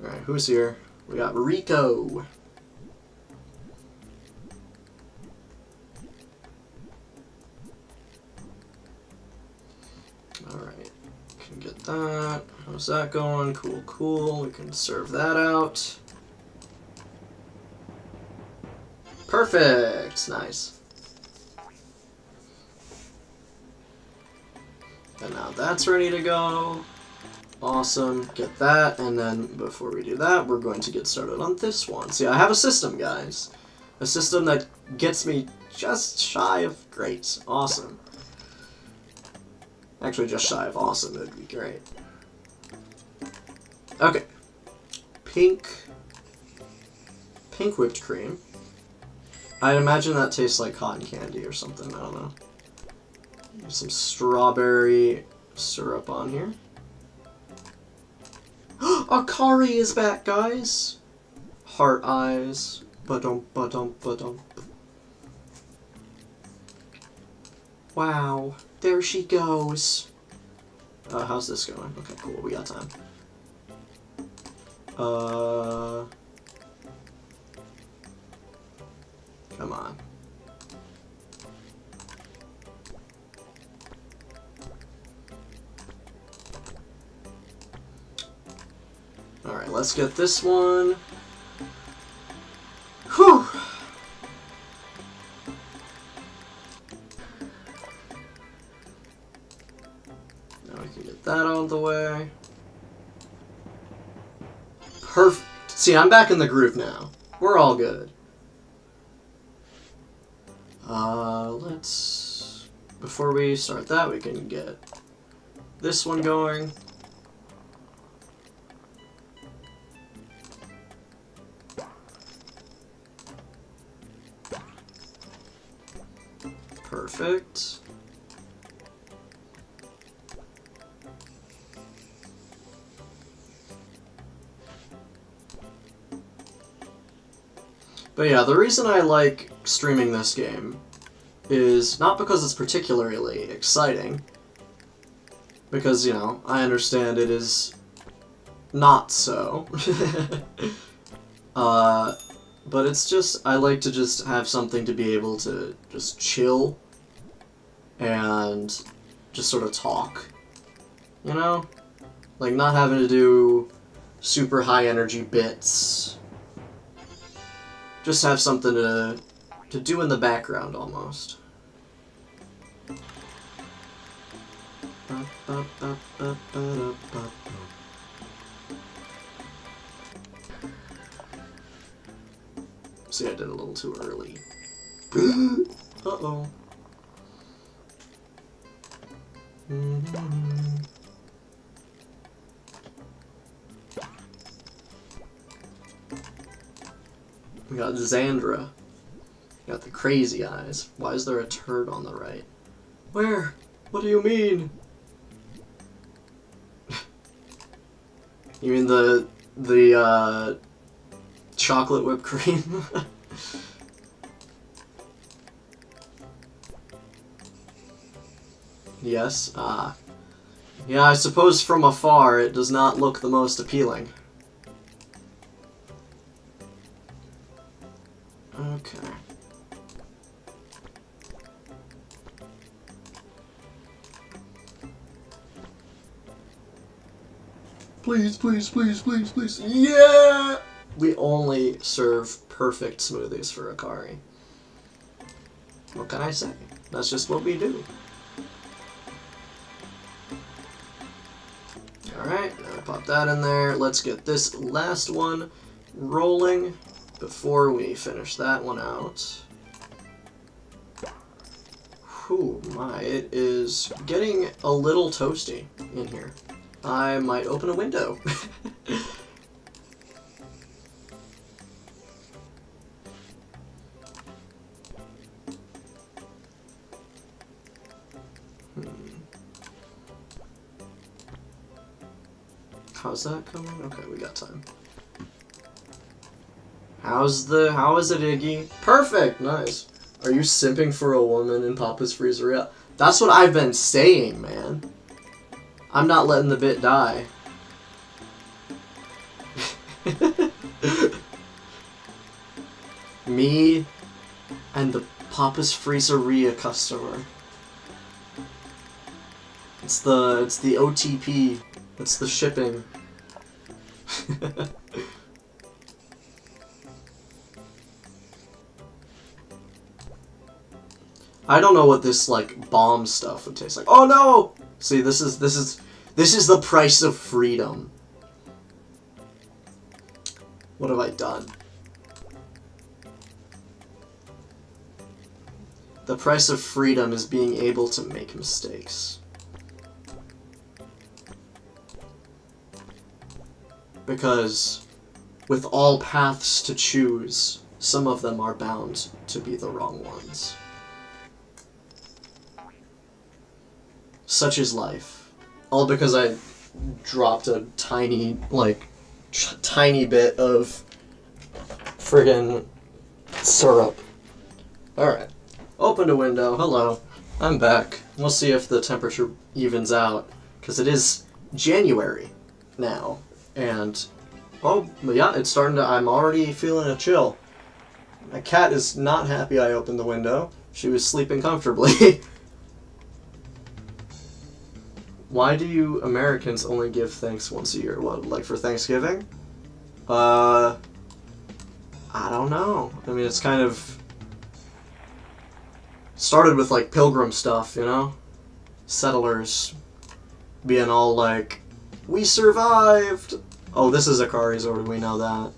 Alright, who's here? We got Rico. Alright, can get that. How's that going? Cool, cool. We can serve that out. Perfect! Nice. And now that's ready to go. Awesome. Get that, and then before we do that, we're going to get started on this one. See, I have a system, guys. A system that gets me just shy of great. Awesome. Actually, just shy of awesome. It'd be great. Okay. Pink whipped cream. I imagine that tastes like cotton candy or something. I don't know. Some strawberry syrup on here. Akari is back, guys! Heart eyes. Ba-dump, ba-dump, ba-dump. Wow. There she goes. How's this going? Okay, cool. We got time. Come on. Alright, let's get this one. Whew! Now we can get that out of the way. Perfect. See, I'm back in the groove now. We're all good. Let's... Before we start that, we can get this one going. Perfect. But yeah, the reason I like streaming this game is not because it's particularly exciting, because, you know, I understand it is not so. But it's just, I like to just have something to be able to just chill and just sort of talk, you know? Like, not having to do super high energy bits. Just have something to do in the background, almost. See, I did it a little too early. Uh-oh. We got Xandra. We got the crazy eyes. Why is there a turd on the right? Where? What do you mean? You mean the chocolate whipped cream? Yes, yeah, I suppose from afar it does not look the most appealing. Okay. Please, please, please, please, please. Yeah! We only serve perfect smoothies for Akari. What can I say? That's just what we do. Alright, now I pop that in there. Let's get this last one rolling before we finish that one out. Whew, my, it is getting a little toasty in here. I might open a window. How's that coming? Okay, we got time. How is it, Iggy? Perfect! Nice. Are you simping for a woman in Papa's Freezeria? That's what I've been saying, man. I'm not letting the bit die. Me and the Papa's Freezeria customer. It's the OTP. It's the shipping. I don't know what this like bomb stuff would taste like. Oh no! See, this is the price of freedom. What have I done? The price of freedom is being able to make mistakes. Because with all paths to choose, some of them are bound to be the wrong ones. Such is life. All because I dropped a tiny, tiny bit of friggin' syrup. Alright. Opened a window. Hello. I'm back. We'll see if the temperature evens out. Because it is January now. And, oh, yeah, it's starting to, I'm already feeling a chill. My cat is not happy I opened the window. She was sleeping comfortably. Why do you Americans only give thanks once a year? What, like for Thanksgiving? I don't know. I mean, it's kind of started with like pilgrim stuff, you know? Settlers being all like, we survived! Oh, this is Akari's order, we know that.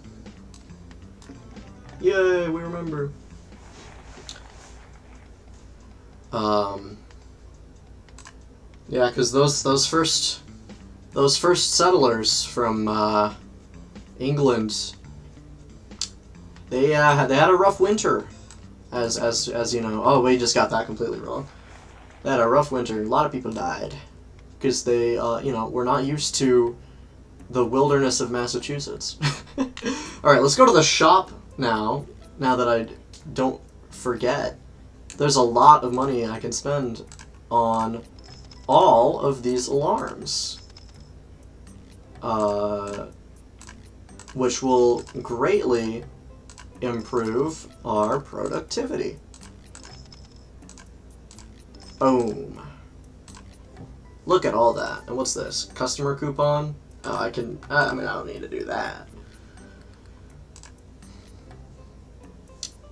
Yay, we remember. Yeah, because those first settlers from England, they had a rough winter, as you know. Oh, we just got that completely wrong. They had a rough winter. A lot of people died because they were not used to the wilderness of Massachusetts. All right, let's go to the shop now. Now that I don't forget, there's a lot of money I can spend on all of these alarms, which will greatly improve our productivity. Boom. Look at all that. And what's this? Customer coupon? Oh, I mean, I don't need to do that.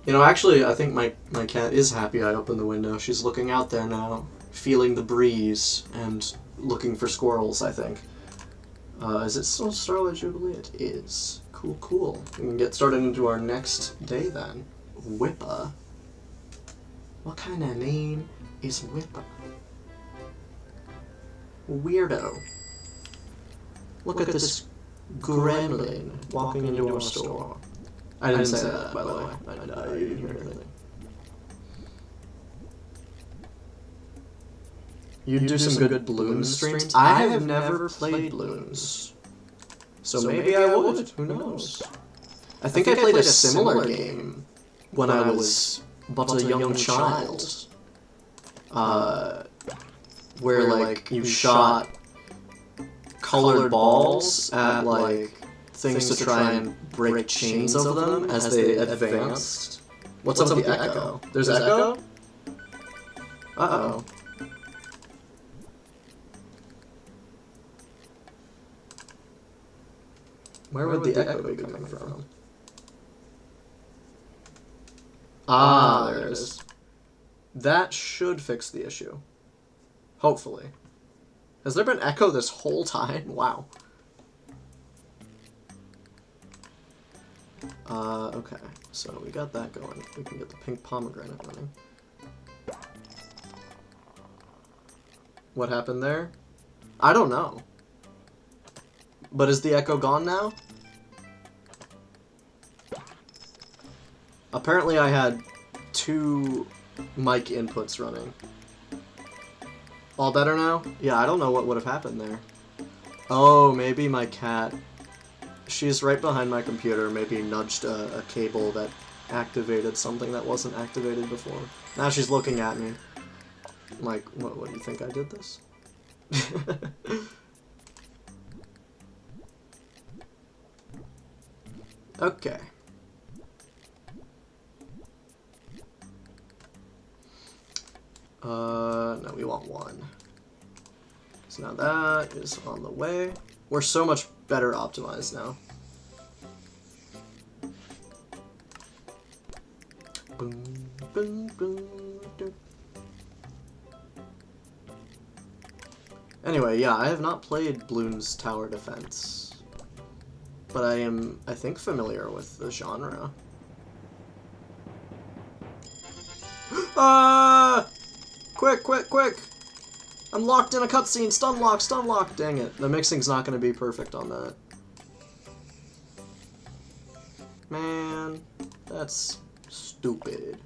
You know, actually, I think my cat is happy I opened the window. She's looking out there now, feeling the breeze and looking for squirrels, I think. Is it still Starlight Jubilee? It is. Cool, cool. We can get started into our next day then. Whippa? What kind of name is Whippa? Weirdo. Look at this gremlin walking into our store. I didn't say that, by the way. I didn't hear anything. You do some good Bloons streams? I have never played Bloons. So maybe I would. Who knows? I think I played a similar game when I was but a young child. Where, like, you shot colored balls at, like, things to try and break chains of them as they advanced. What's up with the echo? There's echo? Uh-oh. Where would the echo be coming from? Ah, there it is. That should fix the issue. Hopefully. Has there been echo this whole time? Wow. Okay. So we got that going. We can get the pink pomegranate running. What happened there? I don't know. But is the echo gone now? Apparently I had 2 mic inputs running. All better now? Yeah, I don't know what would have happened there. Oh, maybe my cat... She's right behind my computer, maybe nudged a cable that activated something that wasn't activated before. Now she's looking at me. Like, what do you think I did this? Okay. No, we want 1. So now that is on the way. We're so much better optimized now. Boom, boom, boom, boom. Anyway, yeah, I have not played Bloons Tower Defense, but I am, I think, familiar with the genre. Ah! Quick, quick, quick! I'm locked in a cutscene! Stun lock, stun lock! Dang it, the mixing's not going to be perfect on that. Man, that's stupid.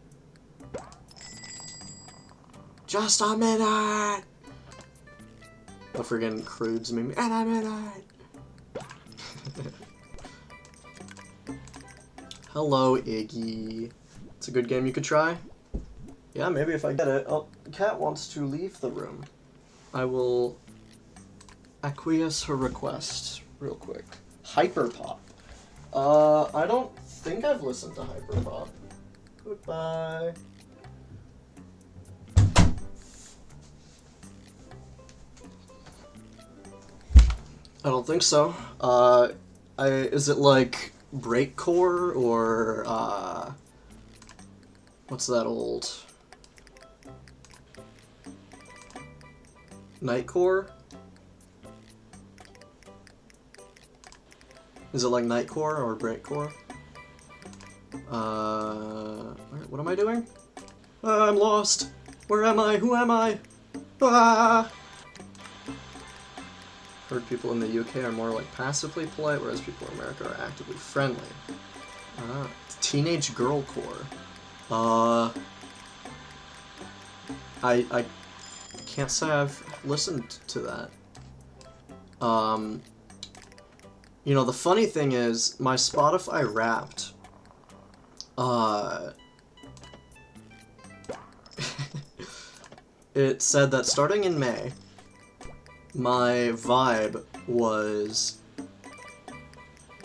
Just a minute! The friggin' Croods meme. And a minute! Hello, Iggy. It's a good game you could try. Yeah, maybe if I get it. Oh, Cat wants to leave the room. I will acquiesce her request real quick. Hyperpop. I don't think I've listened to Hyperpop. Goodbye. I don't think so. Is it like breakcore or what's that old Nightcore? Is it like Nightcore or breakcore? What am I doing? I'm lost. Where am I? Who am I? Ah! Heard people in the UK are more like passively polite, whereas people in America are actively friendly. Teenage girlcore. I can't say I've listened to that. You know, the funny thing is, my Spotify Wrapped, it said that starting in May, my vibe was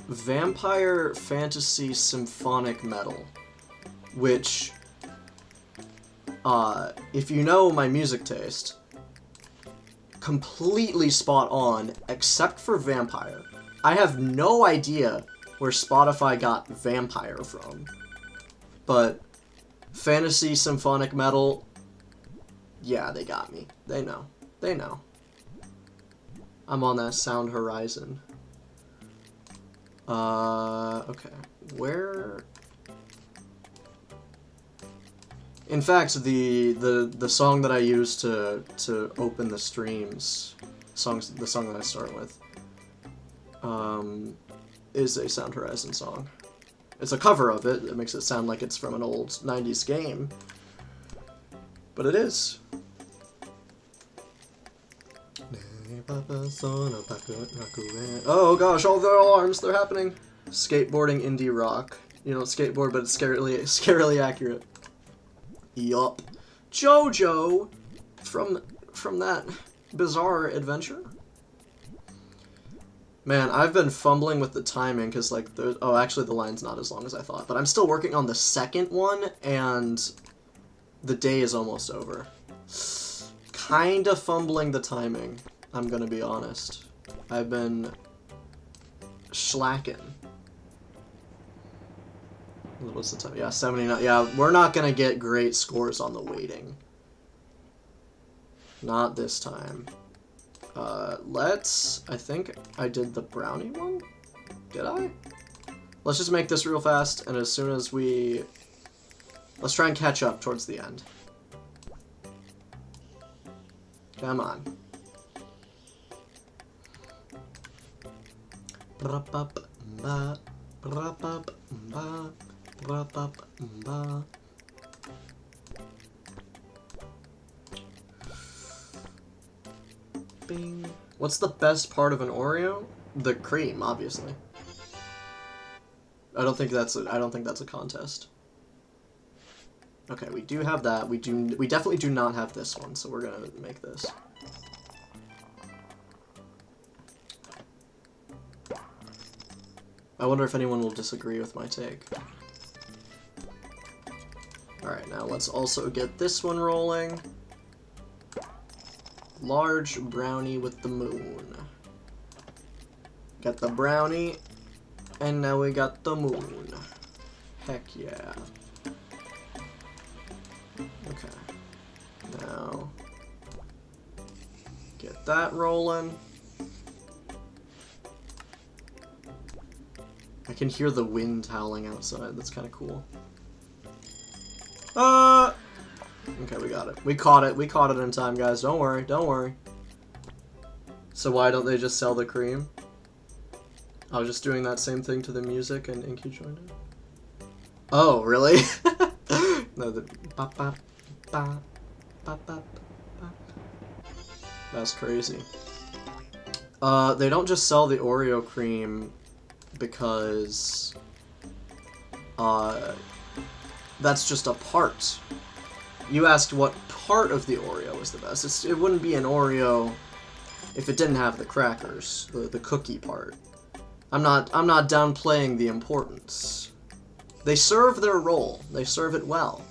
vampire fantasy symphonic metal, which, if you know my music taste, completely spot on, except for vampire. I have no idea where Spotify got vampire from, but fantasy symphonic metal, yeah, they got me. They know. They know. I'm on that sound horizon. Okay. Where... In fact, the song that I use to open the streams, the song that I start with, is a Sound Horizon song. It's a cover of it. It makes it sound like it's from an old 90s game. But it is. Oh gosh, all the alarms, they're happening. Skateboarding indie rock. You know, skateboard, but it's scarily accurate. Yup. JoJo from that bizarre adventure. Man, I've been fumbling with the timing because, like, there's... Oh, actually, the line's not as long as I thought. But I'm still working on the second one, and the day is almost over. Kinda fumbling the timing, I'm gonna be honest. I've been Schlacken. What was the time? Yeah, 79. Yeah, we're not gonna get great scores on the waiting. Not this time. I think I did the brownie one? Did I? Let's just make this real fast, and as soon as let's try and catch up towards the end. Come on. Bing. What's the best part of an Oreo? The cream, obviously. I don't think that's a contest. Okay, we do have that. We definitely do not have this one, so we're gonna make this. I wonder if anyone will disagree with my take. Alright, now let's also get this one rolling. Large brownie with the moon. Got the brownie, and now we got the moon. Heck yeah. Okay. Now, get that rolling. I can hear the wind howling outside. That's kind of cool. Okay, we got it. We caught it. We caught it in time, guys. Don't worry. Don't worry. So why don't they just sell the cream? I was just doing that same thing to the music and Inky joined it. Oh, really? No, the bop, bop, bop, bop, bop, bop. That's crazy. They don't just sell the Oreo cream because that's just a part. You asked what part of the Oreo was the best. It wouldn't be an Oreo if it didn't have the crackers, the cookie part. I'm not downplaying the importance. They serve their role. They serve it well.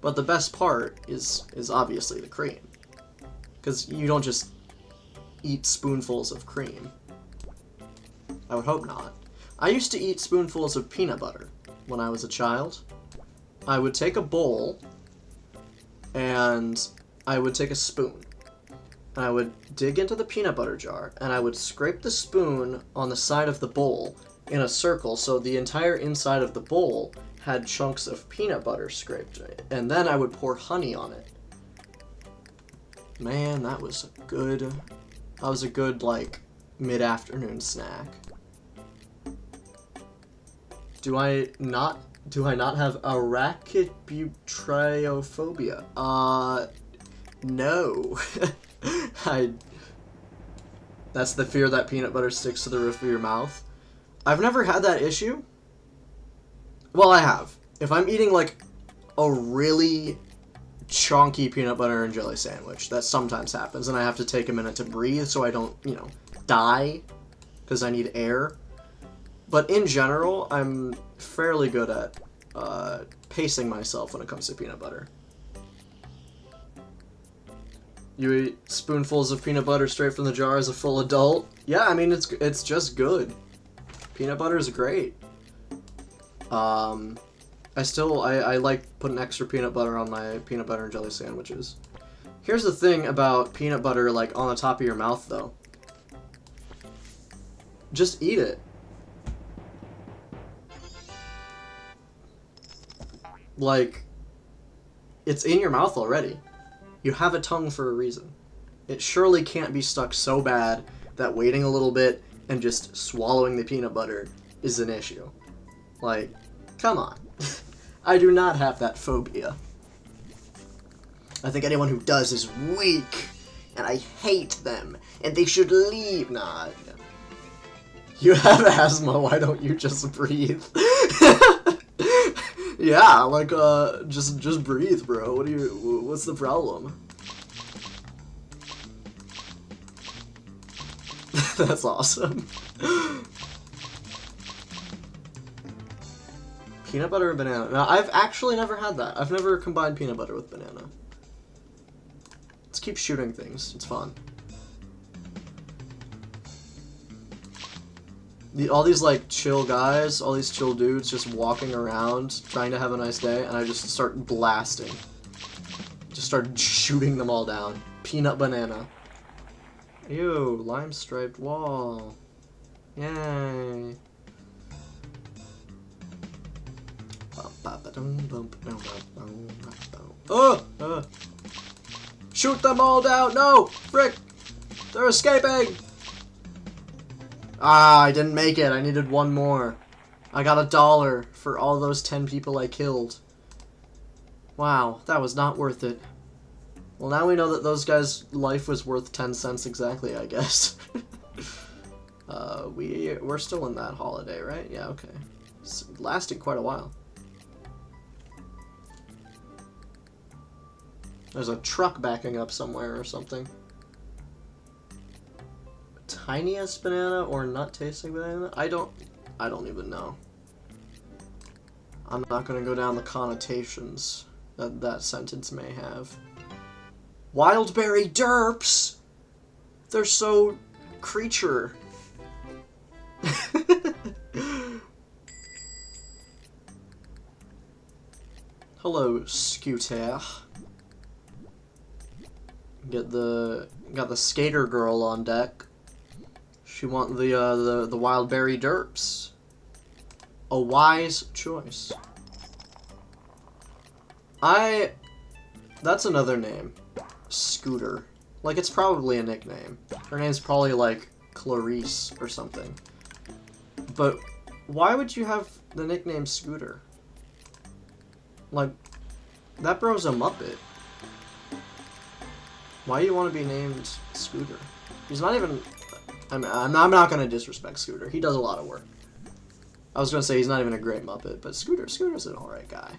But the best part is obviously the cream. Because you don't just eat spoonfuls of cream. I would hope not. I used to eat spoonfuls of peanut butter when I was a child. I would take a bowl, and I would take a spoon. And I would dig into the peanut butter jar, and I would scrape the spoon on the side of the bowl in a circle, so the entire inside of the bowl had chunks of peanut butter scraped in it. And then I would pour honey on it. Man, that was a good, like, mid-afternoon snack. Do I not have arachidotrypophobia? No. That's the fear that peanut butter sticks to the roof of your mouth. I've never had that issue. Well, I have. If I'm eating, like, a really chunky peanut butter and jelly sandwich, that sometimes happens, and I have to take a minute to breathe so I don't, die, because I need air. But in general, I'm fairly good at pacing myself when it comes to peanut butter. You eat spoonfuls of peanut butter straight from the jar as a full adult? Yeah, I mean, it's just good. Peanut butter is great. I like putting extra peanut butter on my peanut butter and jelly sandwiches. Here's the thing about peanut butter, like, on the top of your mouth, though. Just eat it. Like, it's in your mouth already. You have a tongue for a reason. It surely can't be stuck so bad that waiting a little bit and just swallowing the peanut butter is an issue. Like, come on. I do not have that phobia. I think anyone who does is weak, and I hate them, and they should leave. Nah. You have asthma, why don't you just breathe? Yeah, like, just breathe, bro. What's the problem? That's awesome. Peanut butter and banana. Now, I've actually never had that. I've never combined peanut butter with banana. Let's keep shooting things. It's fun. all these like chill guys, all these chill dudes just walking around trying to have a nice day, and I just start blasting. Just start shooting them all down. Peanut banana. Ew, lime striped wall. Yay. Oh! Shoot them all down! No! Frick! They're escaping! Ah, I didn't make it. I needed one more. I got $1 for all those 10 people I killed. Wow, that was not worth it. Well, now we know that those guys' life was worth 10 cents exactly, I guess. We're still in that holiday, right? Yeah, okay. It's lasting quite a while. There's a truck backing up somewhere or something. Tiniest banana or nut tasting banana? I don't even know. I'm not gonna go down the connotations that that sentence may have. Wildberry derps! They're so creature. Hello, Scooter. Got the skater girl on deck. She want the wildberry derps. A wise choice. That's another name. Scooter. Like, it's probably a nickname. Her name's probably like Clarice or something. But why would you have the nickname Scooter? Like, that bro's a Muppet. Why do you want to be named Scooter? He's not even... I'm not going to disrespect Scooter. He does a lot of work. I was going to say he's not even a great Muppet, but Scooter's an alright guy.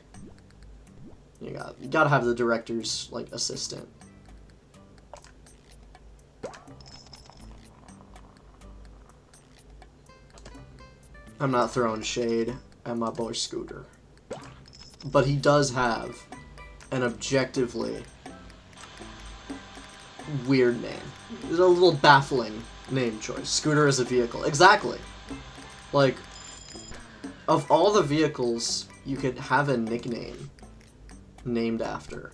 You gotta have the director's, like, assistant. I'm not throwing shade at my boy Scooter. But he does have an objectively weird name. It's a little baffling name choice. Scooter as a vehicle. Exactly. Like, of all the vehicles you could have a nickname named after,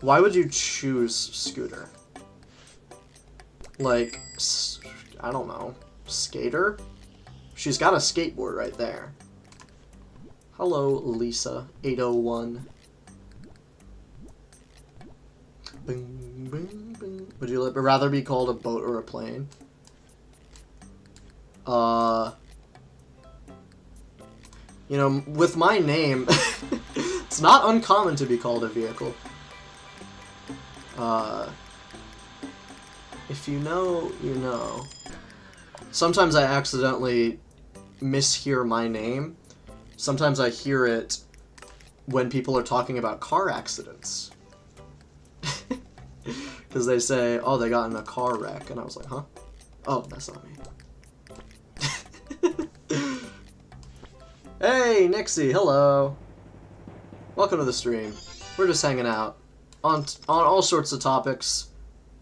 why would you choose Scooter? Like, I don't know, Skater? She's got a skateboard right there. Hello, Lisa, 801. Bing, bing, bing. Would you rather be called a boat or a plane? You know, with my name, it's not uncommon to be called a vehicle. If you know, you know. Sometimes I accidentally mishear my name. Sometimes I hear it when people are talking about car accidents. Because they say, oh, they got in a car wreck. And I was like, huh? Oh, that's not me. Hey, Nixie, hello. Welcome to the stream. We're just hanging out on all sorts of topics.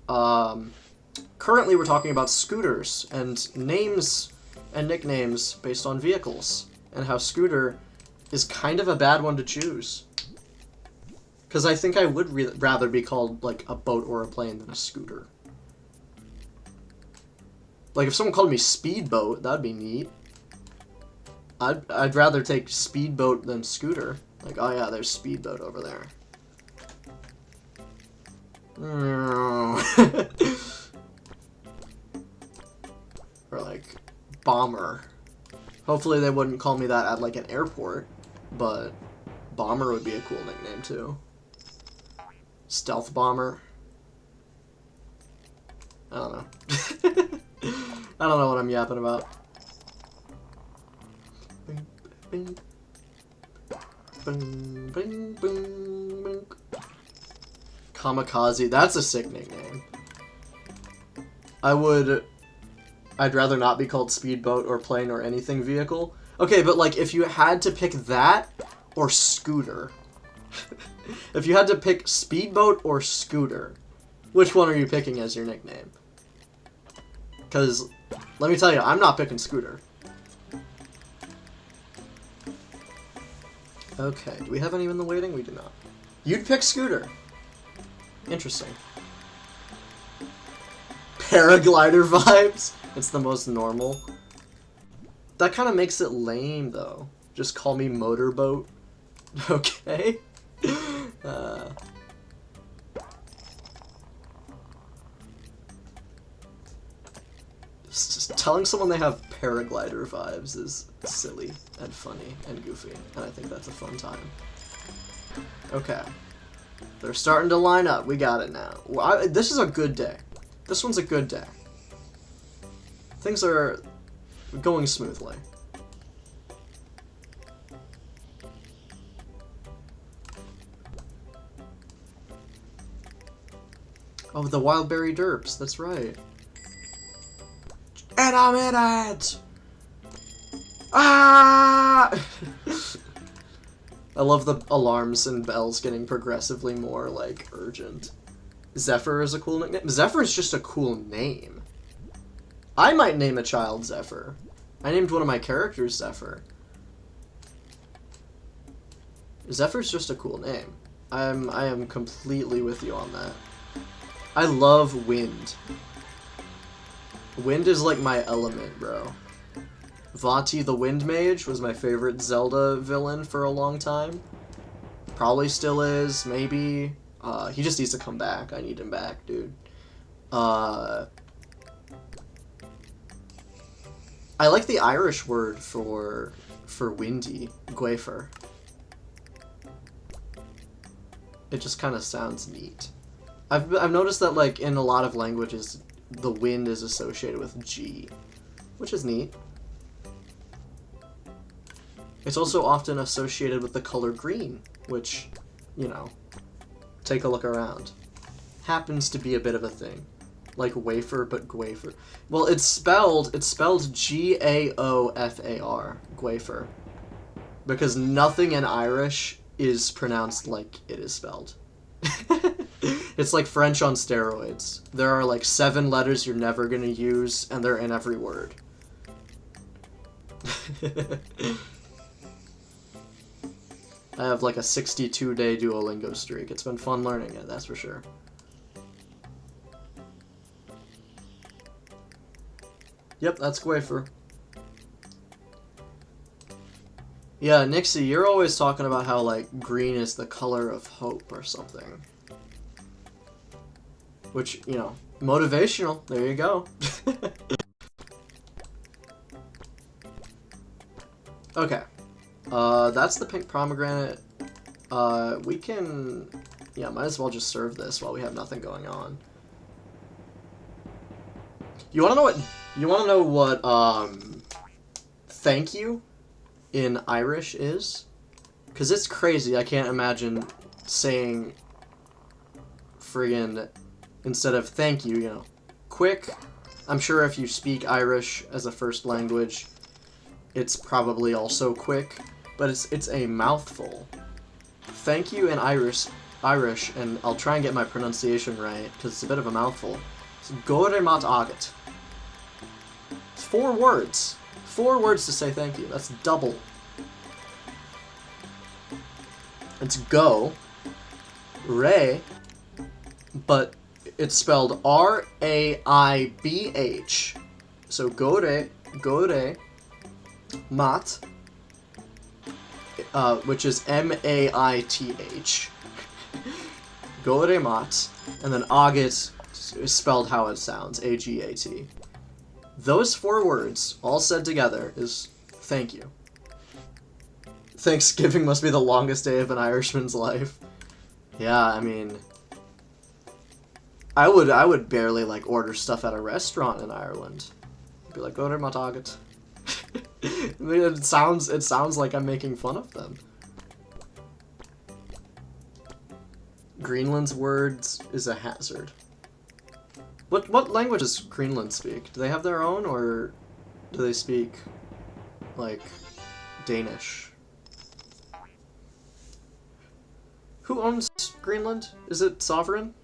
Currently we're talking about scooters and names and nicknames based on vehicles, and how Scooter is kind of a bad one to choose. Because I think I would rather be called, like, a boat or a plane than a scooter. Like, if someone called me Speedboat, that'd be neat. I'd rather take Speedboat than Scooter. Like, oh yeah, there's Speedboat over there. Or, like, Bomber. Hopefully they wouldn't call me that at, like, an airport, but Bomber would be a cool nickname, too. Stealth Bomber. I don't know. I don't know what I'm yapping about. Kamikaze, that's a sick nickname. I'd rather not be called Speedboat or Plane or anything vehicle. Okay, but like, if you had to pick that or Scooter. If you had to pick Speedboat or Scooter, which one are you picking as your nickname? Because Let me tell you, I'm not picking Scooter. Okay, do we have any in the waiting? We do not. You'd pick Scooter. Interesting. Paraglider vibes? It's the most normal. That kind of makes it lame, though. Just call me Motorboat. Okay. Just telling someone they have paraglider vibes is silly and funny and goofy, and I think that's a fun time. Okay. They're starting to line up. We got it now. This is a good day. This one's a good day. Things are going smoothly. Oh, the wild berry derps. That's right. And I'm in it! Ah! I love the alarms and bells getting progressively more, like, urgent. Zephyr is a cool nickname. Zephyr is just a cool name. I might name a child Zephyr. I named one of my characters Zephyr. Zephyr's just a cool name. I am completely with you on that. I love wind. Wind is like my element, bro. Vati the Wind Mage was my favorite Zelda villain for a long time. Probably still is, maybe. He just needs to come back. I need him back, dude. I like the Irish word for windy, gwafer. It just kind of sounds neat. I've noticed that, like, in a lot of languages, the wind is associated with G, which is neat. It's also often associated with the color green, which, you know, take a look around. Happens to be a bit of a thing. Like wafer, but gwafer. Well, it's spelled G-A-O-F-A-R, gwafer. Because nothing in Irish is pronounced like it is spelled. It's like French on steroids. There are like 7 letters you're never gonna use, and they're in every word. I have like a 62-day Duolingo streak. It's been fun learning it, that's for sure. Yep, that's Gwafer. Yeah, Nixie, you're always talking about how, like, green is the color of hope or something. Which, you know, motivational. There you go. Okay. That's the pink pomegranate. We can... Yeah, might as well just serve this while we have nothing going on. You wanna know what, thank you in Irish is? Because it's crazy. I can't imagine saying friggin' instead of thank you, you know, quick. I'm sure if you speak Irish as a first language, it's probably also quick, but it's a mouthful. Thank you in Irish, and I'll try and get my pronunciation right, because it's a bit of a mouthful. It's Gore mat agat. It's 4 words. 4 words to say thank you. That's double. It's go, re, but it's spelled R-A-I-B-H. So gore, mat, which is M-A-I-T-H. Gore mat, and then agat is spelled how it sounds, A-G-A-T. Those 4 words, all said together, is thank you. Thanksgiving must be the longest day of an Irishman's life. Yeah, I mean... I would barely, like, order stuff at a restaurant in Ireland. I'd be like, order my target. It sounds like I'm making fun of them. Greenland's words is a hazard. What language does Greenland speak? Do they have their own, or do they speak, like, Danish? Who owns Greenland? Is it sovereign?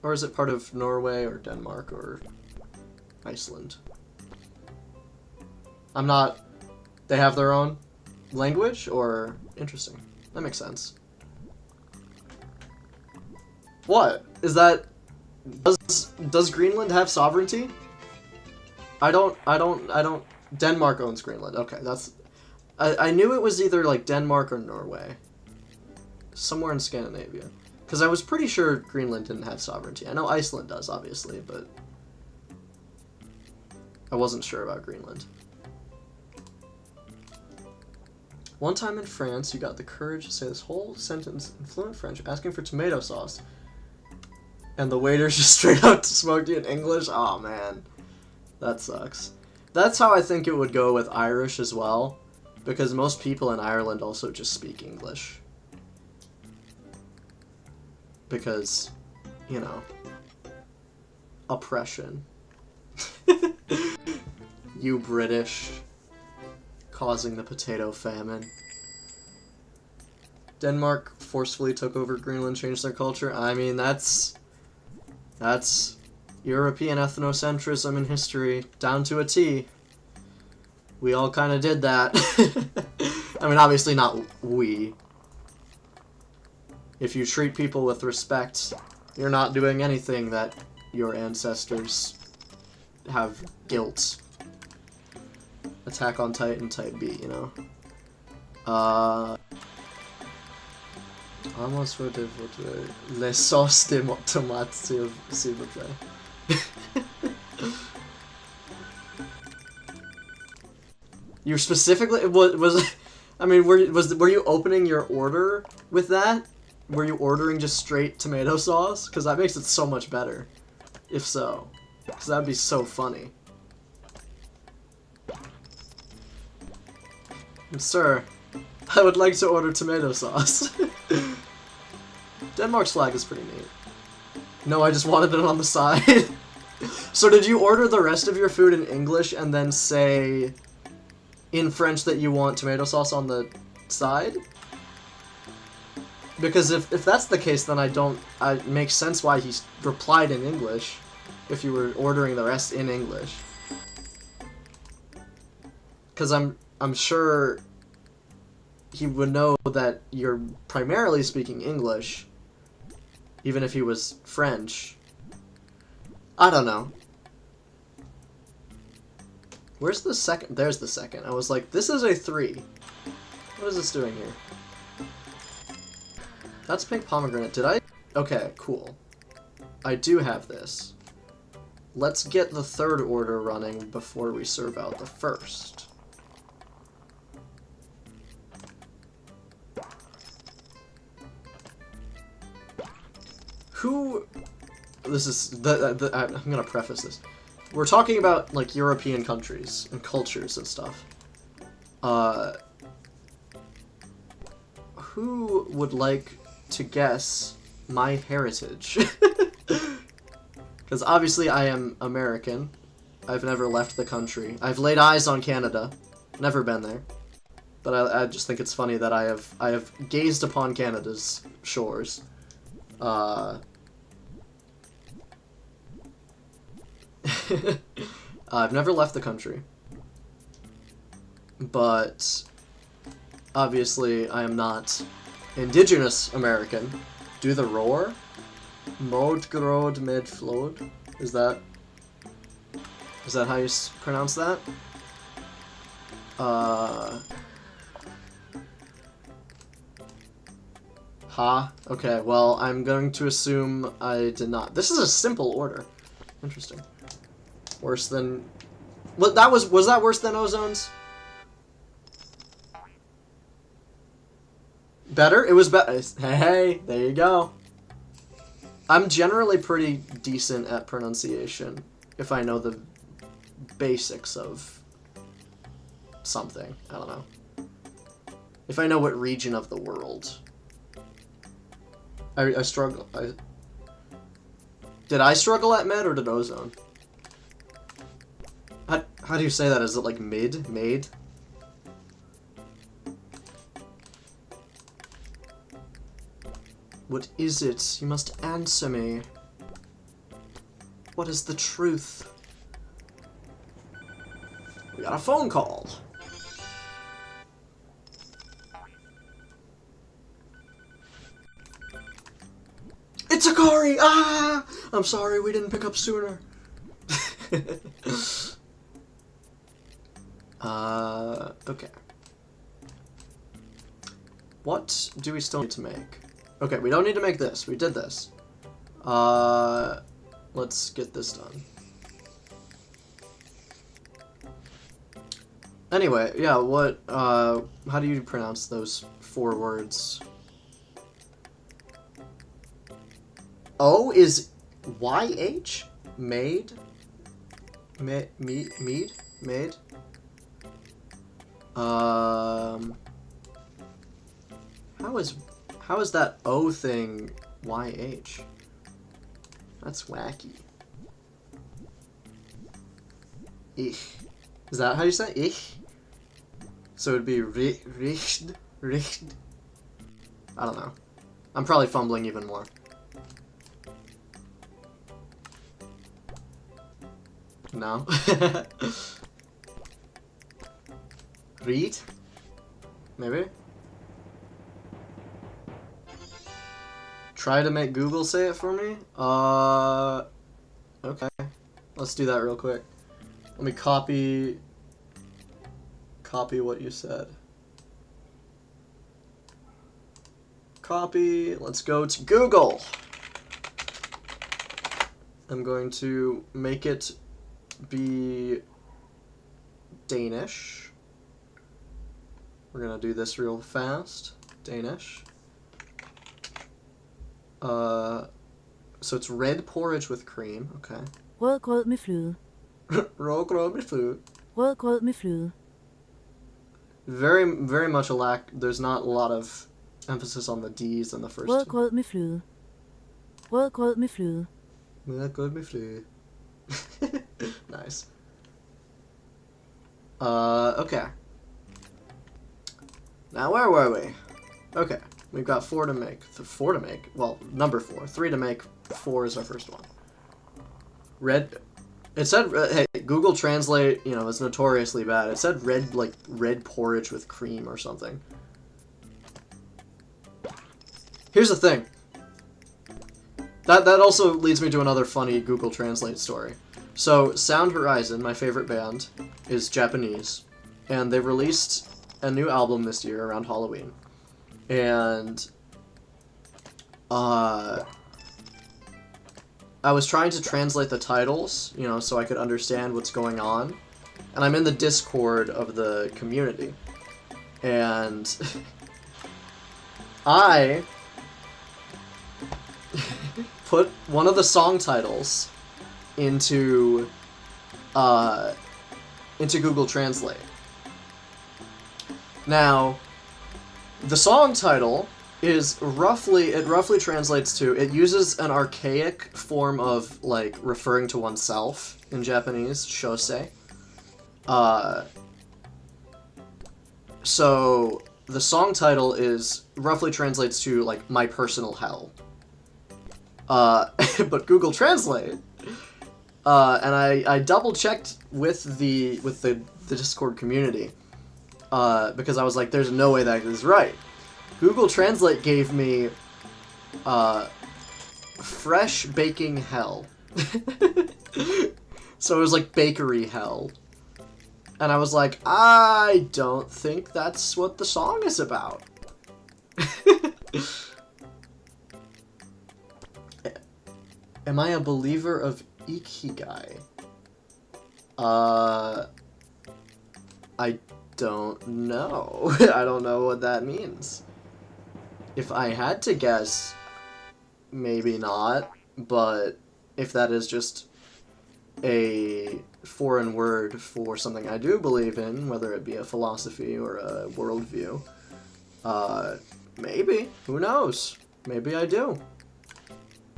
Or is it part of Norway or Denmark or Iceland? I'm not... They have their own language, or... Interesting. That makes sense. What? Is that... Does Greenland have sovereignty? I don't... Denmark owns Greenland. Okay, that's... I knew it was either, like, Denmark or Norway. Somewhere in Scandinavia. Because I was pretty sure Greenland didn't have sovereignty. I know Iceland does, obviously, but... I wasn't sure about Greenland. One time in France, you got the courage to say this whole sentence in fluent French, asking for tomato sauce. And the waiters just straight out smoked you in English? Aw, man. That sucks. That's how I think it would go with Irish as well. Because most people in Ireland also just speak English. Because, you know, oppression. You British, causing the potato famine. Denmark forcefully took over Greenland, changed their culture. I mean, that's European ethnocentrism in history, down to a T. We all kind of did that. I mean, obviously not we. If you treat people with respect, you're not doing anything that your ancestors have guilt. Attack on Titan type B, you know? Almost for the les sauces de tomates, s'il vous plaît. You specifically was I mean, were you opening your order with that? Were you ordering just straight tomato sauce? Because that makes it so much better. If so, because that'd be so funny. Sir, I would like to order tomato sauce. Denmark's flag is pretty neat. No, I just wanted it on the side. So did you order the rest of your food in English and then say in French that you want tomato sauce on the side? Because if that's the case, then it makes sense why he replied in English if you were ordering the rest in English. Because I'm sure he would know that you're primarily speaking English, even if he was French. I don't know. Where's the second? There's the second. I was like, this is a 3. What is this doing here? That's pink pomegranate. Did I? Okay, cool. I do have this. Let's get the third order running before we serve out the first. Who... This is... I'm gonna preface this. We're talking about, like, European countries and cultures and stuff. Who would like to guess my heritage? Because obviously I am American. I've never left the country. I've laid eyes on Canada. Never been there. But I just think it's funny that I have gazed upon Canada's shores. I've never left the country. But obviously I am not indigenous American. Do the roar? Mod grod med flod? Is that how you pronounce that? Ha? Okay, well, I'm going to assume I did not. This is a simple order. Interesting. Worse than... What, was that worse than Ozone's? Better? It was better. Hey, there you go. I'm generally pretty decent at pronunciation if I know the basics of something. I don't know. If I know what region of the world. I struggle. Did I struggle at med or did Ozone? How do you say that? Is it like mid? Made? What is it? You must answer me. What is the truth? We got a phone call. It's Akari! Ah! I'm sorry we didn't pick up sooner. Okay. What do we still need to make? Okay, we don't need to make this. We did this. Let's get this done. Anyway, yeah, what, how do you pronounce those 4 words? O is Y-H? Made? Mead? Made? How is that O thing YH? That's wacky. Ich. Is that how you say it? Ich? So it'd be richt? I don't know. I'm probably fumbling even more. No? Read? Maybe? Try to make Google say it for me? Okay. Let's do that real quick. Let me copy what you said. Copy. Let's go to Google. I'm going to make it be Danish. We're gonna do this real fast. Danish. So it's red porridge with cream. Okay. Rødgrød med fløde. Rødgrød med fløde. Rødgrød med fløde. Very much a lack. There's not a lot of emphasis on the D's in the first. Rødgrød med fløde. Rødgrød med fløde. Rødgrød med fløde. Nice. Okay. Now where were we? Okay. We've got 4 to make. 4 to make? Well, number 4. 3 to make. 4 is our first one. Red. It said, hey, Google Translate, you know, is notoriously bad. It said red porridge with cream or something. Here's the thing. That also leads me to another funny Google Translate story. So, Sound Horizon, my favorite band, is Japanese. And they released a new album this year around Halloween. And I was trying to translate the titles, you know, so I could understand what's going on. And I'm in the Discord of the community. And I put one of the song titles into Google Translate. Now, the song title is roughly translates to, it uses an archaic form of, like, referring to oneself in Japanese, shosei. So, the song title roughly translates to, like, my personal hell. But Google Translate, and I double-checked with the Discord community, because I was like, there's no way that is right. Google Translate gave me fresh baking hell. So it was like bakery hell. And I was like, I don't think that's what the song is about. Am I a believer of Ikigai? I don't know. I don't know what that means. If I had to guess, maybe not, but if that is just a foreign word for something I do believe in, whether it be a philosophy or a worldview, maybe. Who knows? Maybe I do.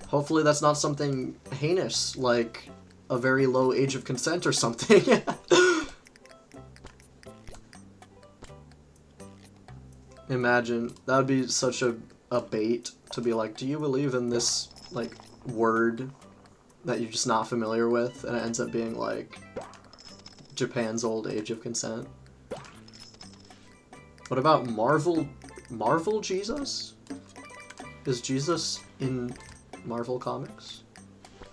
Hopefully that's not something heinous, like a very low age of consent or something. Imagine, that would be such a bait to be like, do you believe in this, like, word that you're just not familiar with? And it ends up being like, Japan's old age of consent. What about Marvel Jesus? Is Jesus in Marvel Comics?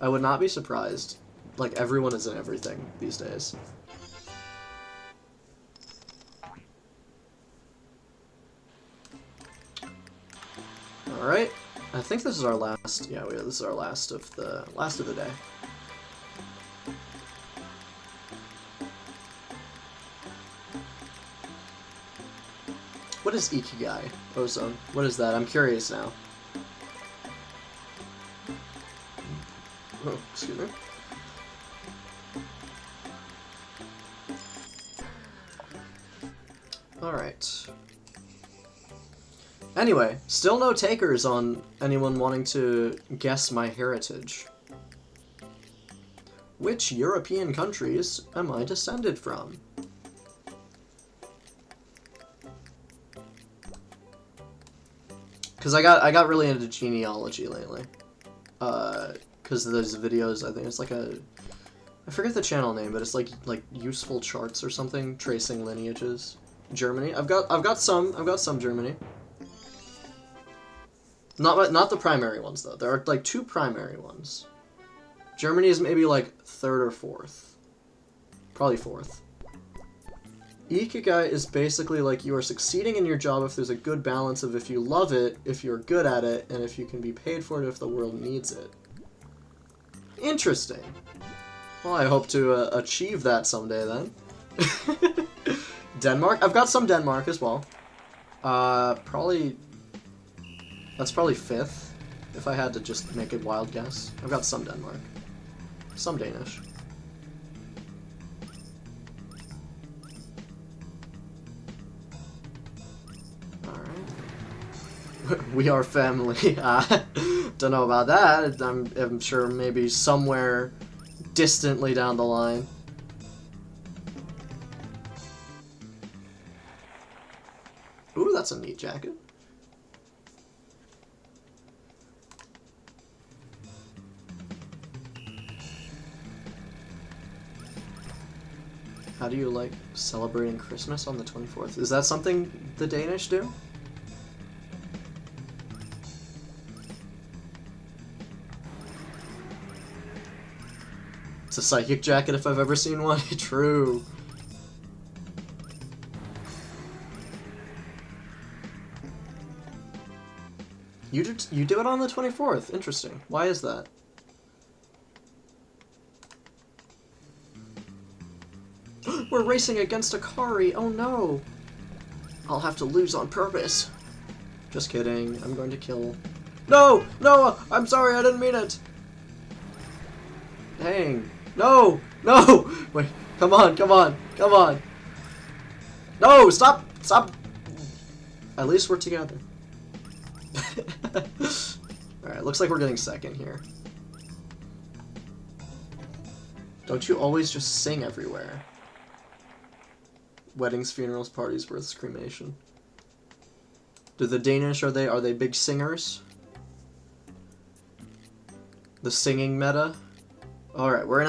I would not be surprised. Like, everyone is in everything these days. Alright. I think this is our last, yeah, this is our last of the day. What is Ikigai, Ozone? What is that? I'm curious now. Oh, excuse me. Alright. Anyway, still no takers on anyone wanting to guess my heritage. Which European countries am I descended from? Because I got really into genealogy lately. Because there's videos, I think it's like I forget the channel name, but it's like useful charts or something tracing lineages. Germany. I've got some Germany. Not the primary ones though. There are like 2 primary ones. Germany is maybe like 3rd or 4th. Probably 4th. Ikigai is basically like you are succeeding in your job if there's a good balance of if you love it, if you're good at it, and if you can be paid for it if the world needs it. Interesting. Well, I hope to achieve that someday then. Denmark? I've got some Denmark as well. Probably... That's probably 5th, if I had to just make a wild guess. I've got some Denmark. Some Danish. Alright. We are family. Don't know about that. I'm sure maybe somewhere distantly down the line. Ooh, that's a neat jacket. How do you like celebrating Christmas on the 24th? Is that something the Danish do? It's a psychic jacket if I've ever seen one. True. You do it on the 24th. Interesting. Why is that? We're racing against a Kari. Oh no. I'll have to lose on purpose. Just kidding. I'm going to kill. No! No! I'm sorry. I didn't mean it. Dang. No! No! Wait. Come on. Come on. Come on. No! Stop! Stop! At least we're together. Alright, looks like we're getting second here. Don't you always just sing everywhere? Weddings, funerals, parties, births, cremation. Do the Danish, are they big singers? The singing meta? Alright, we're in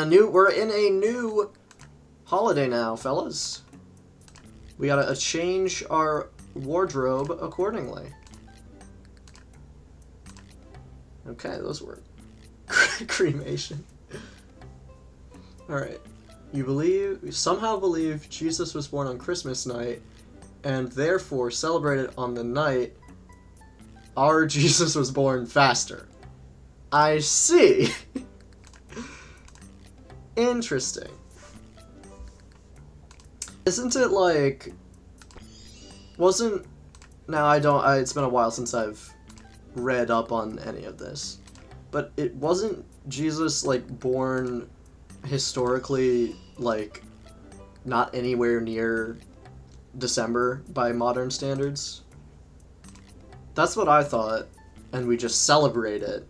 a new holiday now, fellas. We gotta change our wardrobe accordingly. Okay, those work. Cremation. Alright. You somehow believe Jesus was born on Christmas night, and therefore celebrated on the night our Jesus was born faster. I see. Interesting. Isn't it like... it's been a while since I've read up on any of this, but it wasn't Jesus like born historically like not anywhere near December by modern standards? That's what I thought, and we just celebrate it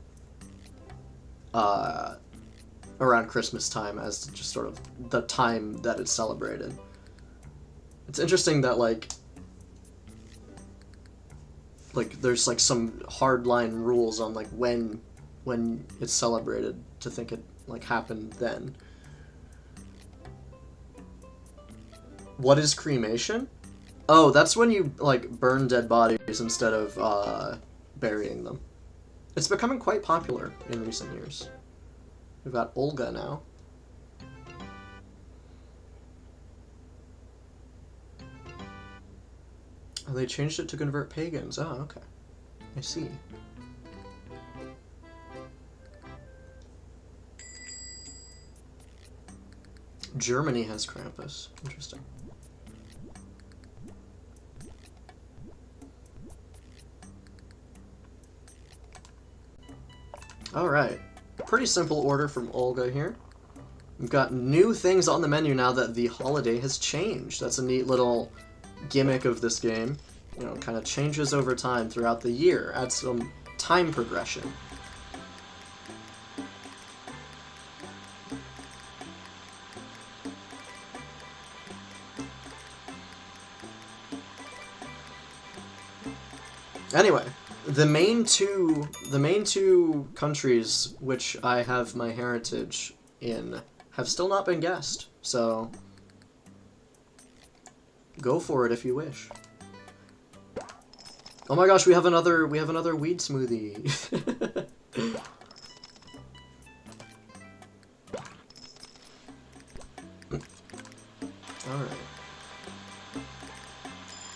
around Christmas time as just sort of the time that it's celebrated. It's interesting that like there's like some hardline rules on like when it's celebrated to think it like happened then. What is cremation? Oh, that's when you, like, burn dead bodies instead of, burying them. It's becoming quite popular in recent years. We've got Olga now. Oh, they changed it to convert pagans. Oh, okay. I see. Germany has Krampus. Interesting. Alright. Pretty simple order from Olga here. We've got new things on the menu now that the holiday has changed. That's a neat little gimmick of this game. You know, kind of changes over time throughout the year. Adds some time progression. Anyway, the main two countries which I have my heritage in have still not been guessed. So go for it if you wish. Oh my gosh, we have another weed smoothie. Alright.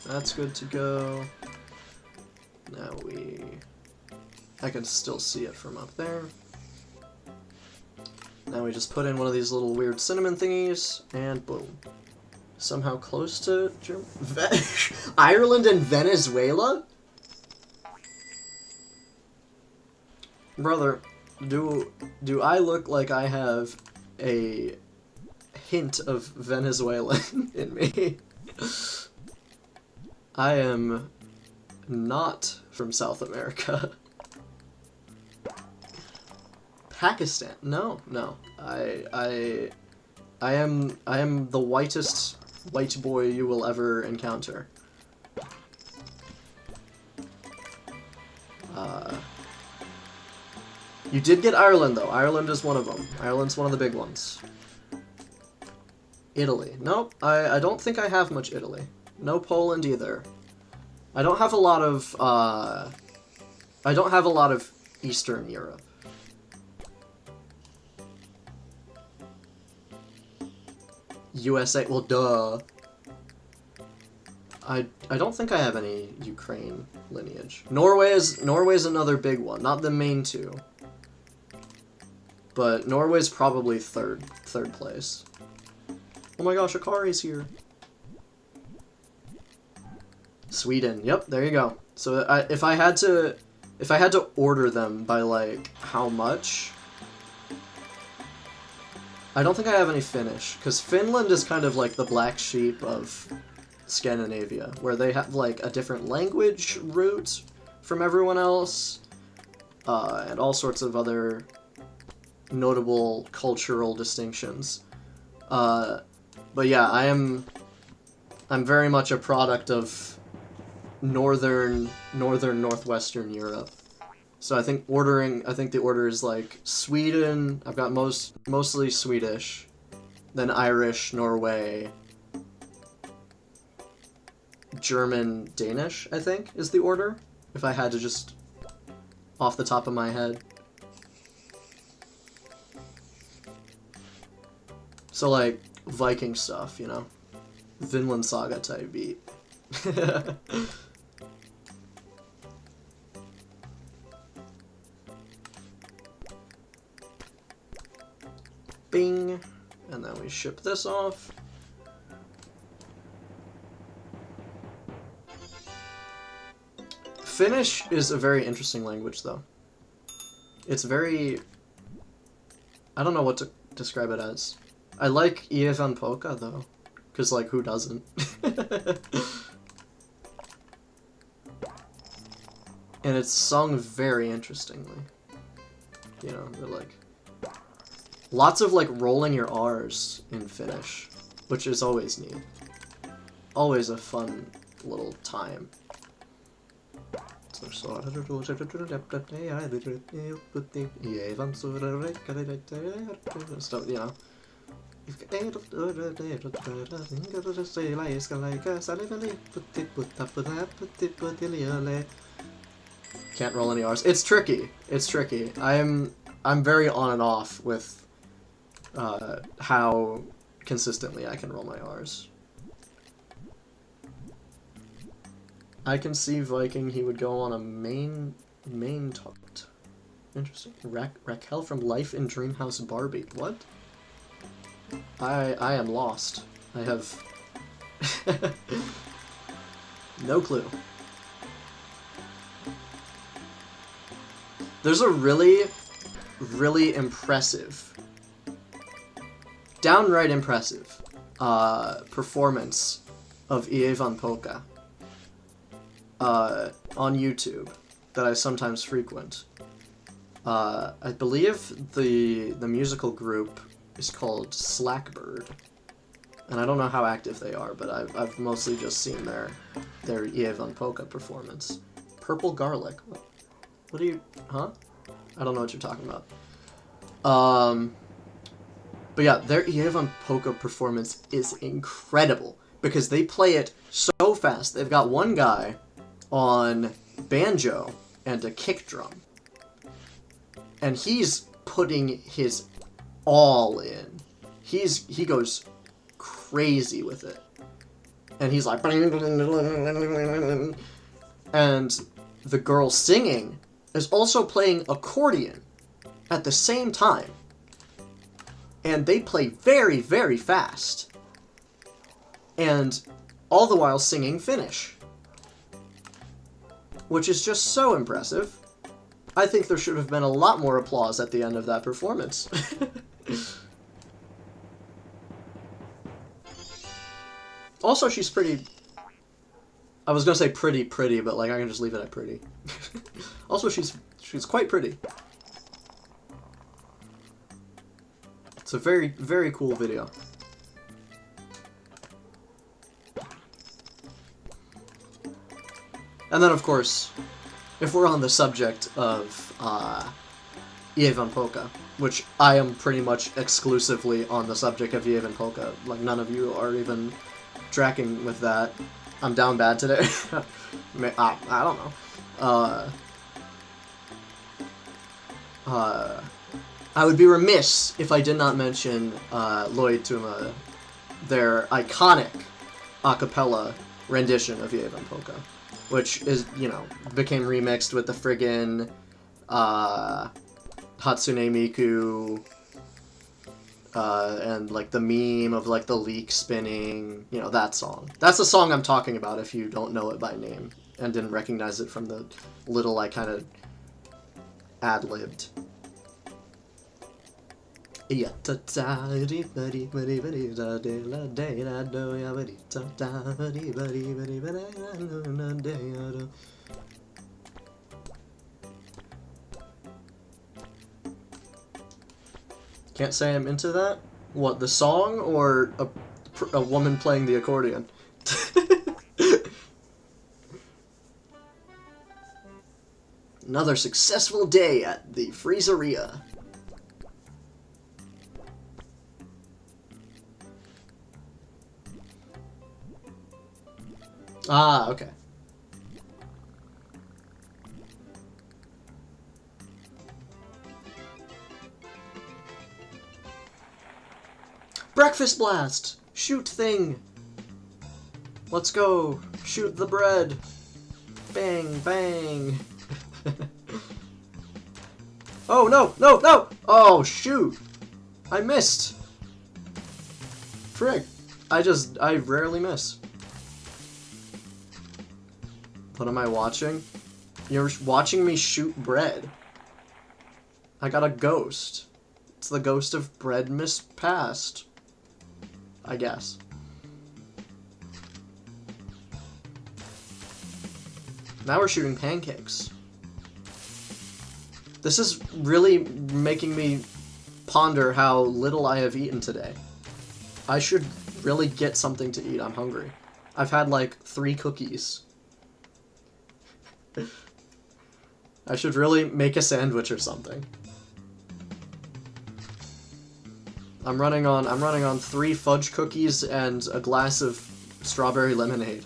That's good to go. Now I can still see it from up there. Now we just put in one of these little weird cinnamon thingies, and boom. Somehow close to Ireland and Venezuela? Brother, do I look like I have a hint of Venezuelan in me? I am not from South America. Pakistan? No. I am the whitest white boy you will ever encounter. You did get Ireland, though. Ireland is one of them. Ireland's one of the big ones. Italy. Nope, I don't think I have much Italy. No Poland either. I don't have a lot of Eastern Europe. USA, well, duh. I don't think I have any Ukraine lineage. Norway's another big one, not the main two. But Norway's probably third place. Oh my gosh, Akari's here. Sweden. Yep, there you go. So if I had to order them by like how much, I don't think I have any Finnish, because Finland is kind of like the black sheep of Scandinavia, where they have like a different language root from everyone else, and all sorts of other notable cultural distinctions. But yeah, I'm very much a product of northern northwestern Europe. So I think the order is like Sweden. I've got mostly Swedish, then Irish, Norway, German, Danish, I think is the order, if I had to just off the top of my head. So like Viking stuff, you know, Vinland Saga type beat. Bing, and then we ship this off. Finnish is a very interesting language, though. It's very... I don't know what to describe it as. I like Ievan Polka, though. Because, like, who doesn't? And it's sung very interestingly. You know, they're like... Lots of, like, rolling your R's in Finnish, which is always neat. Always a fun little time. Stuff, you know. Can't roll any R's. It's tricky. It's tricky. I'm very on and off with how consistently I can roll my R's. I can see Viking. He would go on a main tart. Interesting. Raquel from Life in Dreamhouse Barbie. What? I am lost. I have no clue. There's a really impressive, downright impressive, performance of Ivan Polka on YouTube that I sometimes frequent. I believe the musical group is called Slackbird, and I don't know how active they are, but I've mostly just seen their Ivan Polka performance. Purple Garlic. What are you... Huh? I don't know what you're talking about. But yeah, their Ivan Polka performance is incredible, because they play it so fast. They've got one guy on banjo and a kick drum, and he's putting his all in. He goes crazy with it. And he's like... And the girl singing is also playing accordion at the same time. And they play very, very fast. And all the while singing Finnish. Which is just so impressive. I think there should have been a lot more applause at the end of that performance. Also, she's pretty... I was gonna say pretty, but like I can just leave it at pretty. Also, she's quite pretty. It's a very, very cool video. And then, of course, if we're on the subject of Ivan Polka, which I am pretty much exclusively on the subject of Ivan Polka, like none of you are even tracking with that. I'm down bad today. I don't know. I would be remiss if I did not mention Lloyd Tuma, their iconic a cappella rendition of Ivan Polka, which is, you know, became remixed with the friggin' Hatsune Miku, and like the meme of like the leak spinning, you know, that song. That's the song I'm talking about if you don't know it by name and didn't recognize it from the little I kind of ad-libbed. Can't say I'm into that? What, the song or a woman playing the accordion? Another successful day at the Freezeria. Ah, okay. Breakfast blast! Shoot thing! Let's go! Shoot the bread! Bang, bang! Oh, no! No! No! Oh, shoot! I missed! Frick. I rarely miss. What am I watching? You're watching me shoot bread. I got a ghost. It's the ghost of bread mispassed. I guess. Now we're shooting pancakes. This is really making me ponder how little I have eaten today. I should really get something to eat. I'm hungry. I've had like 3 cookies. I should really make a sandwich or something. I'm running on 3 fudge cookies and a glass of strawberry lemonade.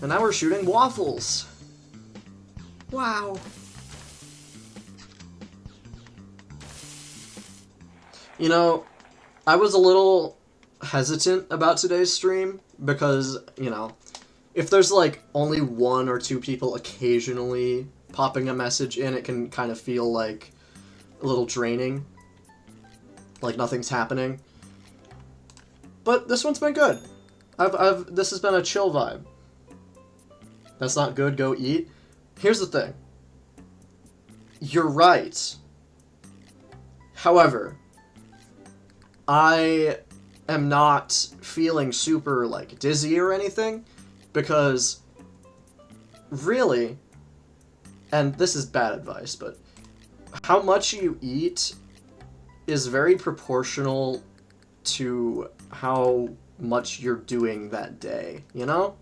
And now we're shooting waffles. Wow. You know, I was a little hesitant about today's stream because, you know, if there's like only 1 or 2 people occasionally popping a message in, it can kind of feel like a little draining. Like nothing's happening. But this one's been good. This has been a chill vibe. That's not good, go eat. Here's the thing. You're right. However, I am not feeling super, like, dizzy or anything, because, really, and this is bad advice, but how much you eat is very proportional to how much you're doing that day, you know?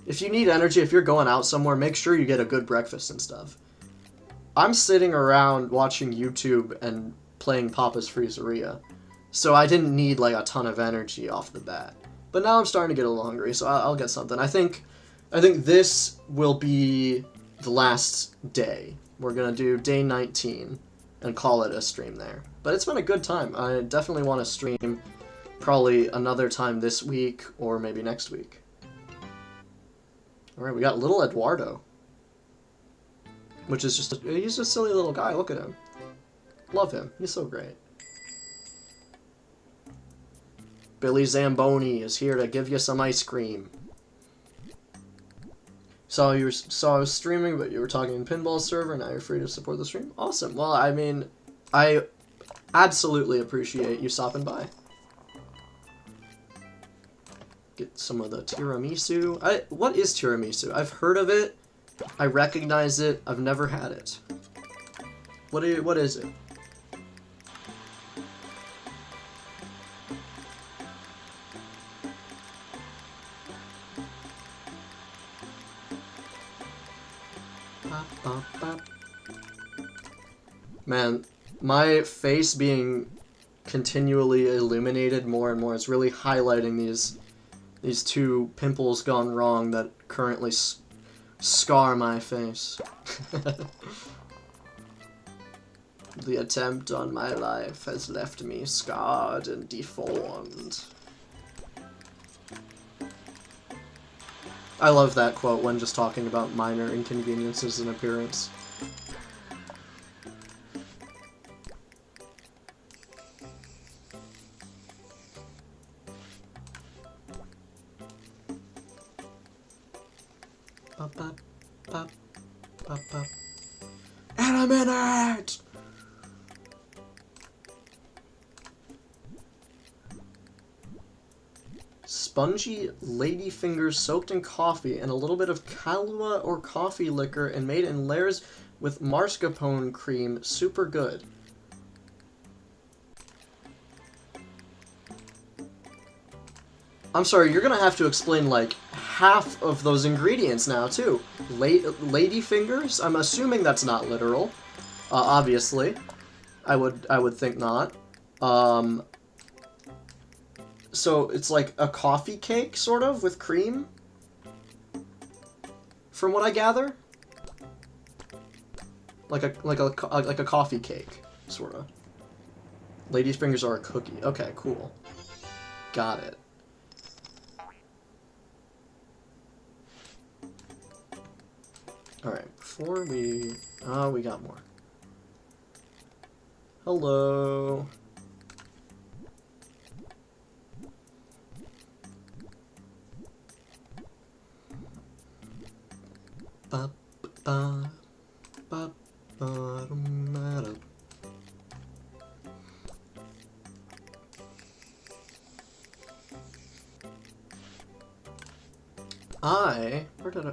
If you need energy, if you're going out somewhere, make sure you get a good breakfast and stuff. I'm sitting around watching YouTube and playing Papa's Freezeria, so I didn't need like a ton of energy off the bat. But now I'm starting to get a little hungry, so I'll get something. I think this will be the last day. We're gonna do day 19 and call it a stream there. But it's been a good time. I definitely want to stream probably another time this week or maybe next week. Alright, we got little Eduardo. Which is just he's just a silly little guy. Look at him. Love him. He's so great. Billy Zamboni is here to give you some ice cream. So I was streaming, but you were talking in Pinball server, now you're free to support the stream? Awesome. Well, I mean, I absolutely appreciate you stopping by. Get some of the tiramisu. What is tiramisu? I've heard of it. I recognize it. I've never had it. What is it? Man, my face being continually illuminated more and more is really highlighting these 2 pimples gone wrong that currently scar my face. The attempt on my life has left me scarred and deformed. I love that quote when just talking about minor inconveniences in appearance. In a minute! Spongy ladyfingers soaked in coffee and a little bit of Kahlua or coffee liquor and made in layers with mascarpone cream. Super good. I'm sorry, you're gonna have to explain like half of those ingredients now too. Ladyfingers? I'm assuming that's not literal. Obviously. I would think not. So it's like a coffee cake, sort of, with cream? From what I gather? Like a coffee cake, sort of. Lady's fingers are a cookie. Okay, cool. Got it. Alright, before we... Oh, we got more. Hello. Ba ba ba ba ba.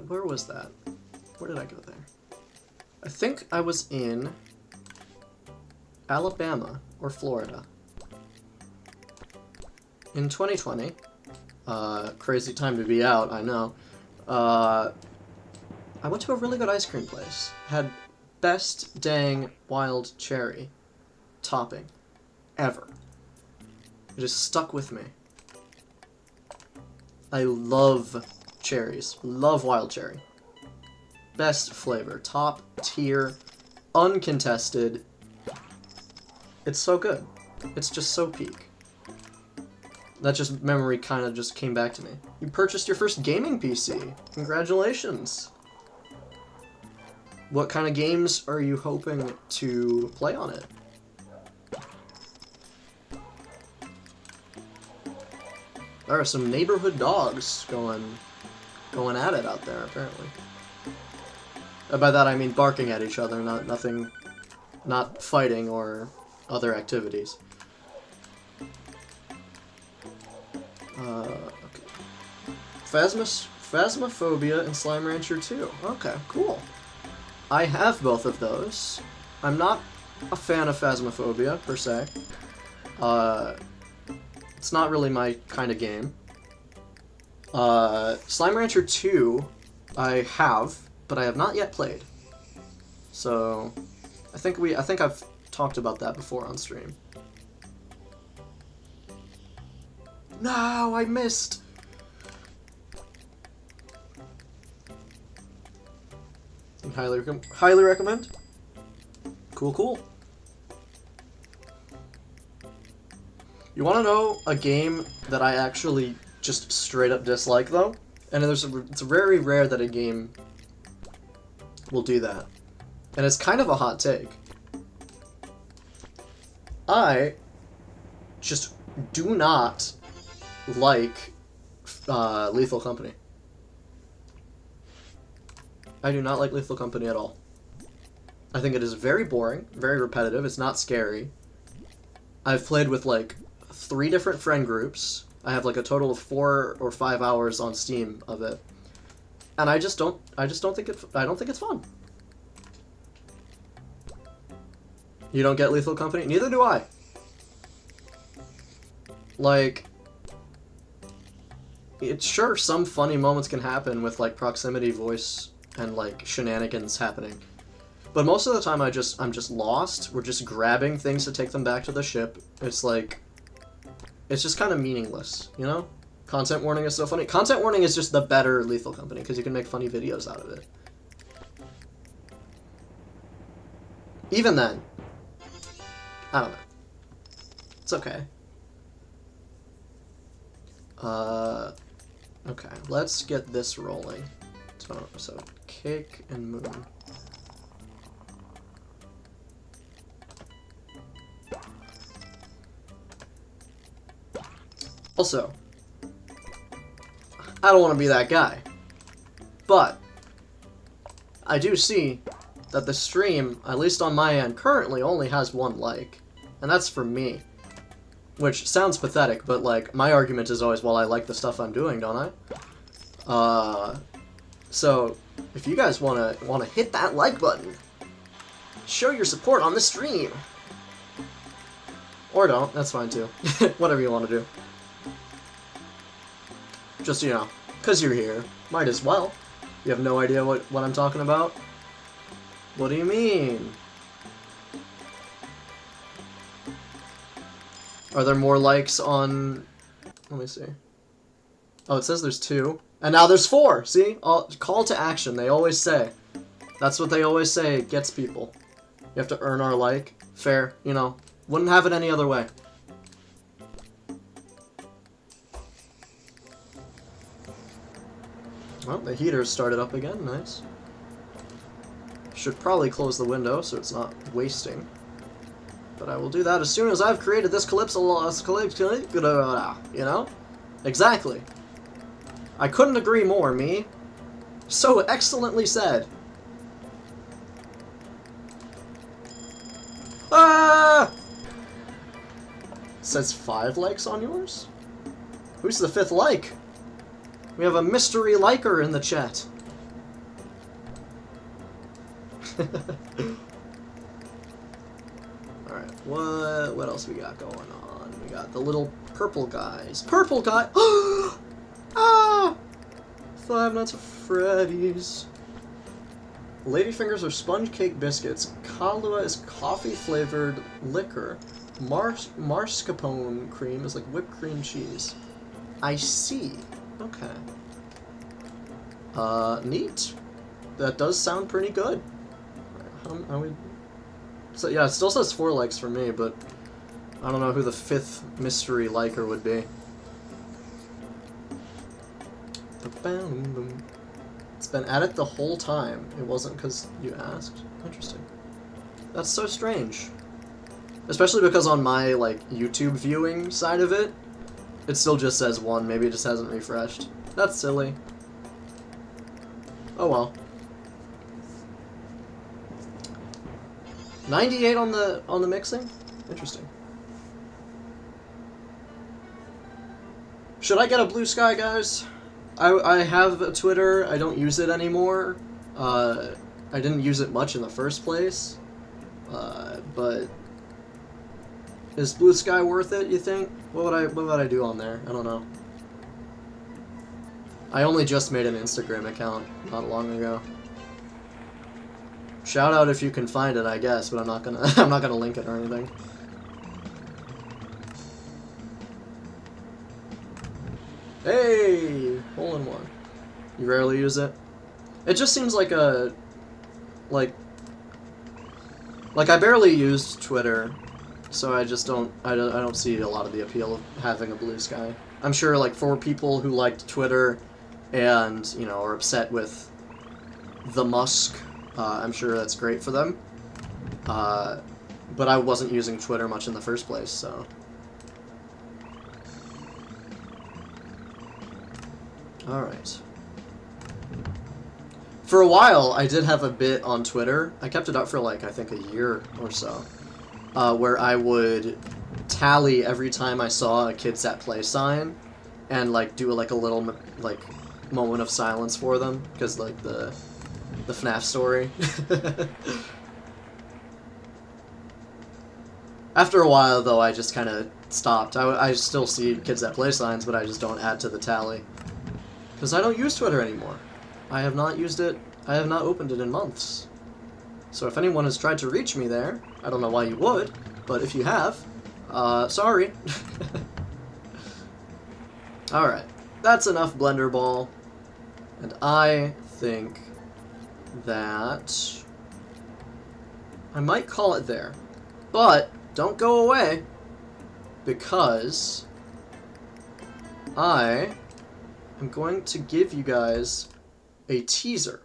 Where was that? Where did I go there? I think I was in Alabama or Florida in 2020. Crazy time to be out, I know. I went to a really good ice cream place. Had best dang wild cherry topping. forever. It just stuck with me. I love cherries. Love wild cherry. Best flavor. Top tier. Uncontested. It's so good. It's just so peak. That just memory kind of just came back to me. You purchased your first gaming PC. Congratulations. What kind of games are you hoping to play on it? There are some neighborhood dogs going at it out there, apparently. By that I mean barking at each other, not fighting or other activities. Okay. Phasmophobia and Slime Rancher 2. Okay, cool. I have both of those. I'm not a fan of Phasmophobia, per se. It's not really my kind of game. Slime Rancher 2, I have, but I have not yet played. So, I think I've talked about that before on stream. No, I missed! Highly recommend. Cool, cool. You want to know a game that I actually just straight up dislike, though? And it's very rare that a game will do that. And it's kind of a hot take. I just do not like Lethal Company. I do not like Lethal Company at all. I think it is very boring, very repetitive, it's not scary. I've played with like 3 different friend groups. I have like a total of 4 or 5 hours on Steam of it. And I just don't think it's fun. You don't get Lethal Company? Neither do I. Like, it's sure some funny moments can happen with like proximity voice and like shenanigans happening. But most of the time I'm just lost. We're just grabbing things to take them back to the ship. It's like, it's just kind of meaningless, you know? Content warning is so funny. Content warning is just the better Lethal Company because you can make funny videos out of it. Even then, I don't know. It's okay. Okay, let's get this rolling. So Cake and Moon. Also, I don't want to be that guy, but I do see that the stream, at least on my end, currently only has 1 like, and that's for me. Which sounds pathetic, but like, my argument is always, well, I like the stuff I'm doing, don't I? So, if you guys wanna hit that like button, show your support on the stream. Or don't, that's fine too. Whatever you want to do. Just, you know, because you're here. Might as well. You have no idea what I'm talking about? What do you mean? Are there more likes on... Let me see. Oh, it says there's 2. And now there's 4! See? Call to action, they always say. That's what they always say gets people. You have to earn our like. Fair, you know. Wouldn't have it any other way. Well, the heater's started up again, nice. Should probably close the window so it's not wasting. But I will do that as soon as I've created this Calypso, you know? Exactly. I couldn't agree more, me. So excellently said. Ah! It says 5 likes on yours? Who's the 5th like? We have a mystery liker in the chat. Alright, what else we got going on? We got the little purple guys. Purple guy! Ah! 5 Nights at Freddy's. Ladyfingers are sponge cake biscuits. Kahlua is coffee-flavored liquor. Mascarpone cream is like whipped cream cheese. I see. Okay. Neat. That does sound pretty good. So yeah, it still says 4 likes for me, but I don't know who the 5th mystery liker would be. It's been at it the whole time. It wasn't because you asked. Interesting. That's so strange. Especially because on my, like, YouTube viewing side of it, it still just says 1. Maybe it just hasn't refreshed. That's silly. Oh well. 98 on the mixing? Interesting. Should I get a Blue Sky, guys? I have a Twitter. I don't use it anymore. I didn't use it much in the first place. But is Blue Sky worth it, you think? What would I do on there? I don't know. I only just made an Instagram account not long ago. Shout out if you can find it, I guess, but I'm not gonna link it or anything. Hey, hole in one. You rarely use it. It just seems like a like I barely used Twitter, so I just don't I don't see a lot of the appeal of having a Blue Sky. I'm sure like for people who liked Twitter and, you know, are upset with the Musk, I'm sure that's great for them. But I wasn't using Twitter much in the first place, so. Alright. For a while, I did have a bit on Twitter. I kept it up for, like, I think a year or so. Where I would tally every time I saw a Kids at Play sign and, like, do, like, a little, like, moment of silence for them. Because, like, the FNAF story. After a while, though, I just kind of stopped. I still see Kids at Play signs, but I just don't add to the tally. Because I don't use Twitter anymore. I have not used it. I have not opened it in months. So if anyone has tried to reach me there, I don't know why you would, but if you have, sorry. Alright, that's enough Blender Ball. And I think that I might call it there. But don't go away, because I am going to give you guys a teaser.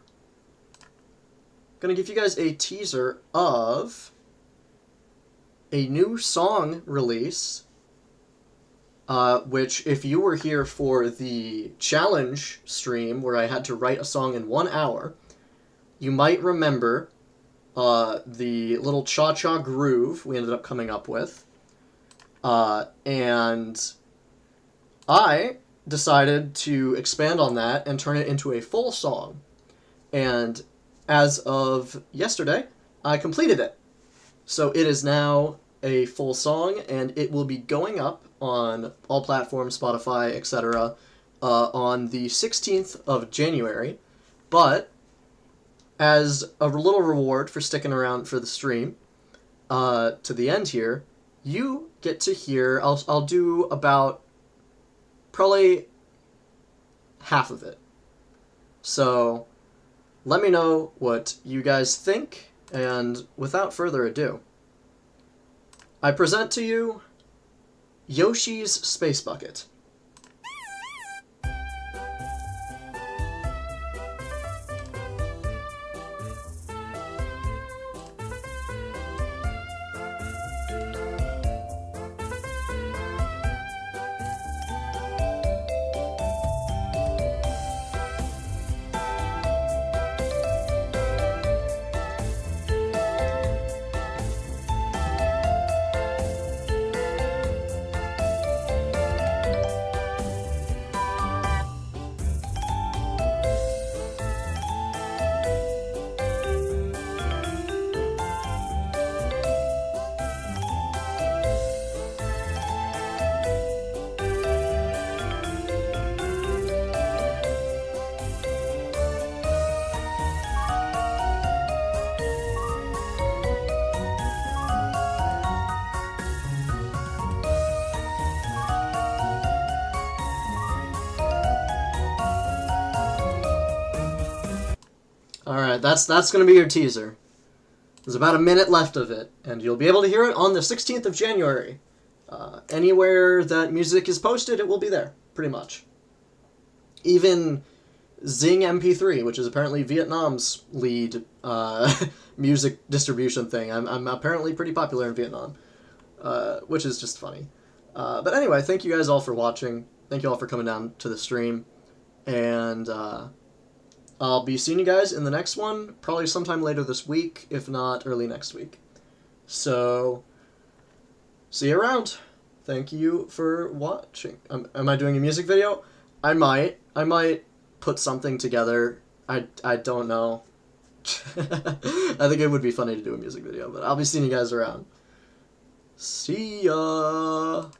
I'm going to give you guys a teaser of a new song release, which, if you were here for the challenge stream where I had to write a song in 1 hour, you might remember the little cha-cha groove we ended up coming up with. And I decided to expand on that and turn it into a full song. And as of yesterday, I completed it. So it is now a full song, and it will be going up on all platforms, Spotify, etc., on the 16th of January. But as a little reward for sticking around for the stream, to the end here, you get to hear, I'll do about probably half of it. So let me know what you guys think, and without further ado, I present to you Yoshi's Space Bucket. Alright, that's going to be your teaser. There's about a minute left of it, and you'll be able to hear it on the 16th of January. Anywhere that music is posted, it will be there, pretty much. Even Zing MP3, which is apparently Vietnam's lead music distribution thing. I'm apparently pretty popular in Vietnam, which is just funny. But anyway, thank you guys all for watching. Thank you all for coming down to the stream. And I'll be seeing you guys in the next one, probably sometime later this week, if not early next week. So, see you around. Thank you for watching. Am I doing a music video? I might put something together. I don't know. I think it would be funny to do a music video, but I'll be seeing you guys around. See ya!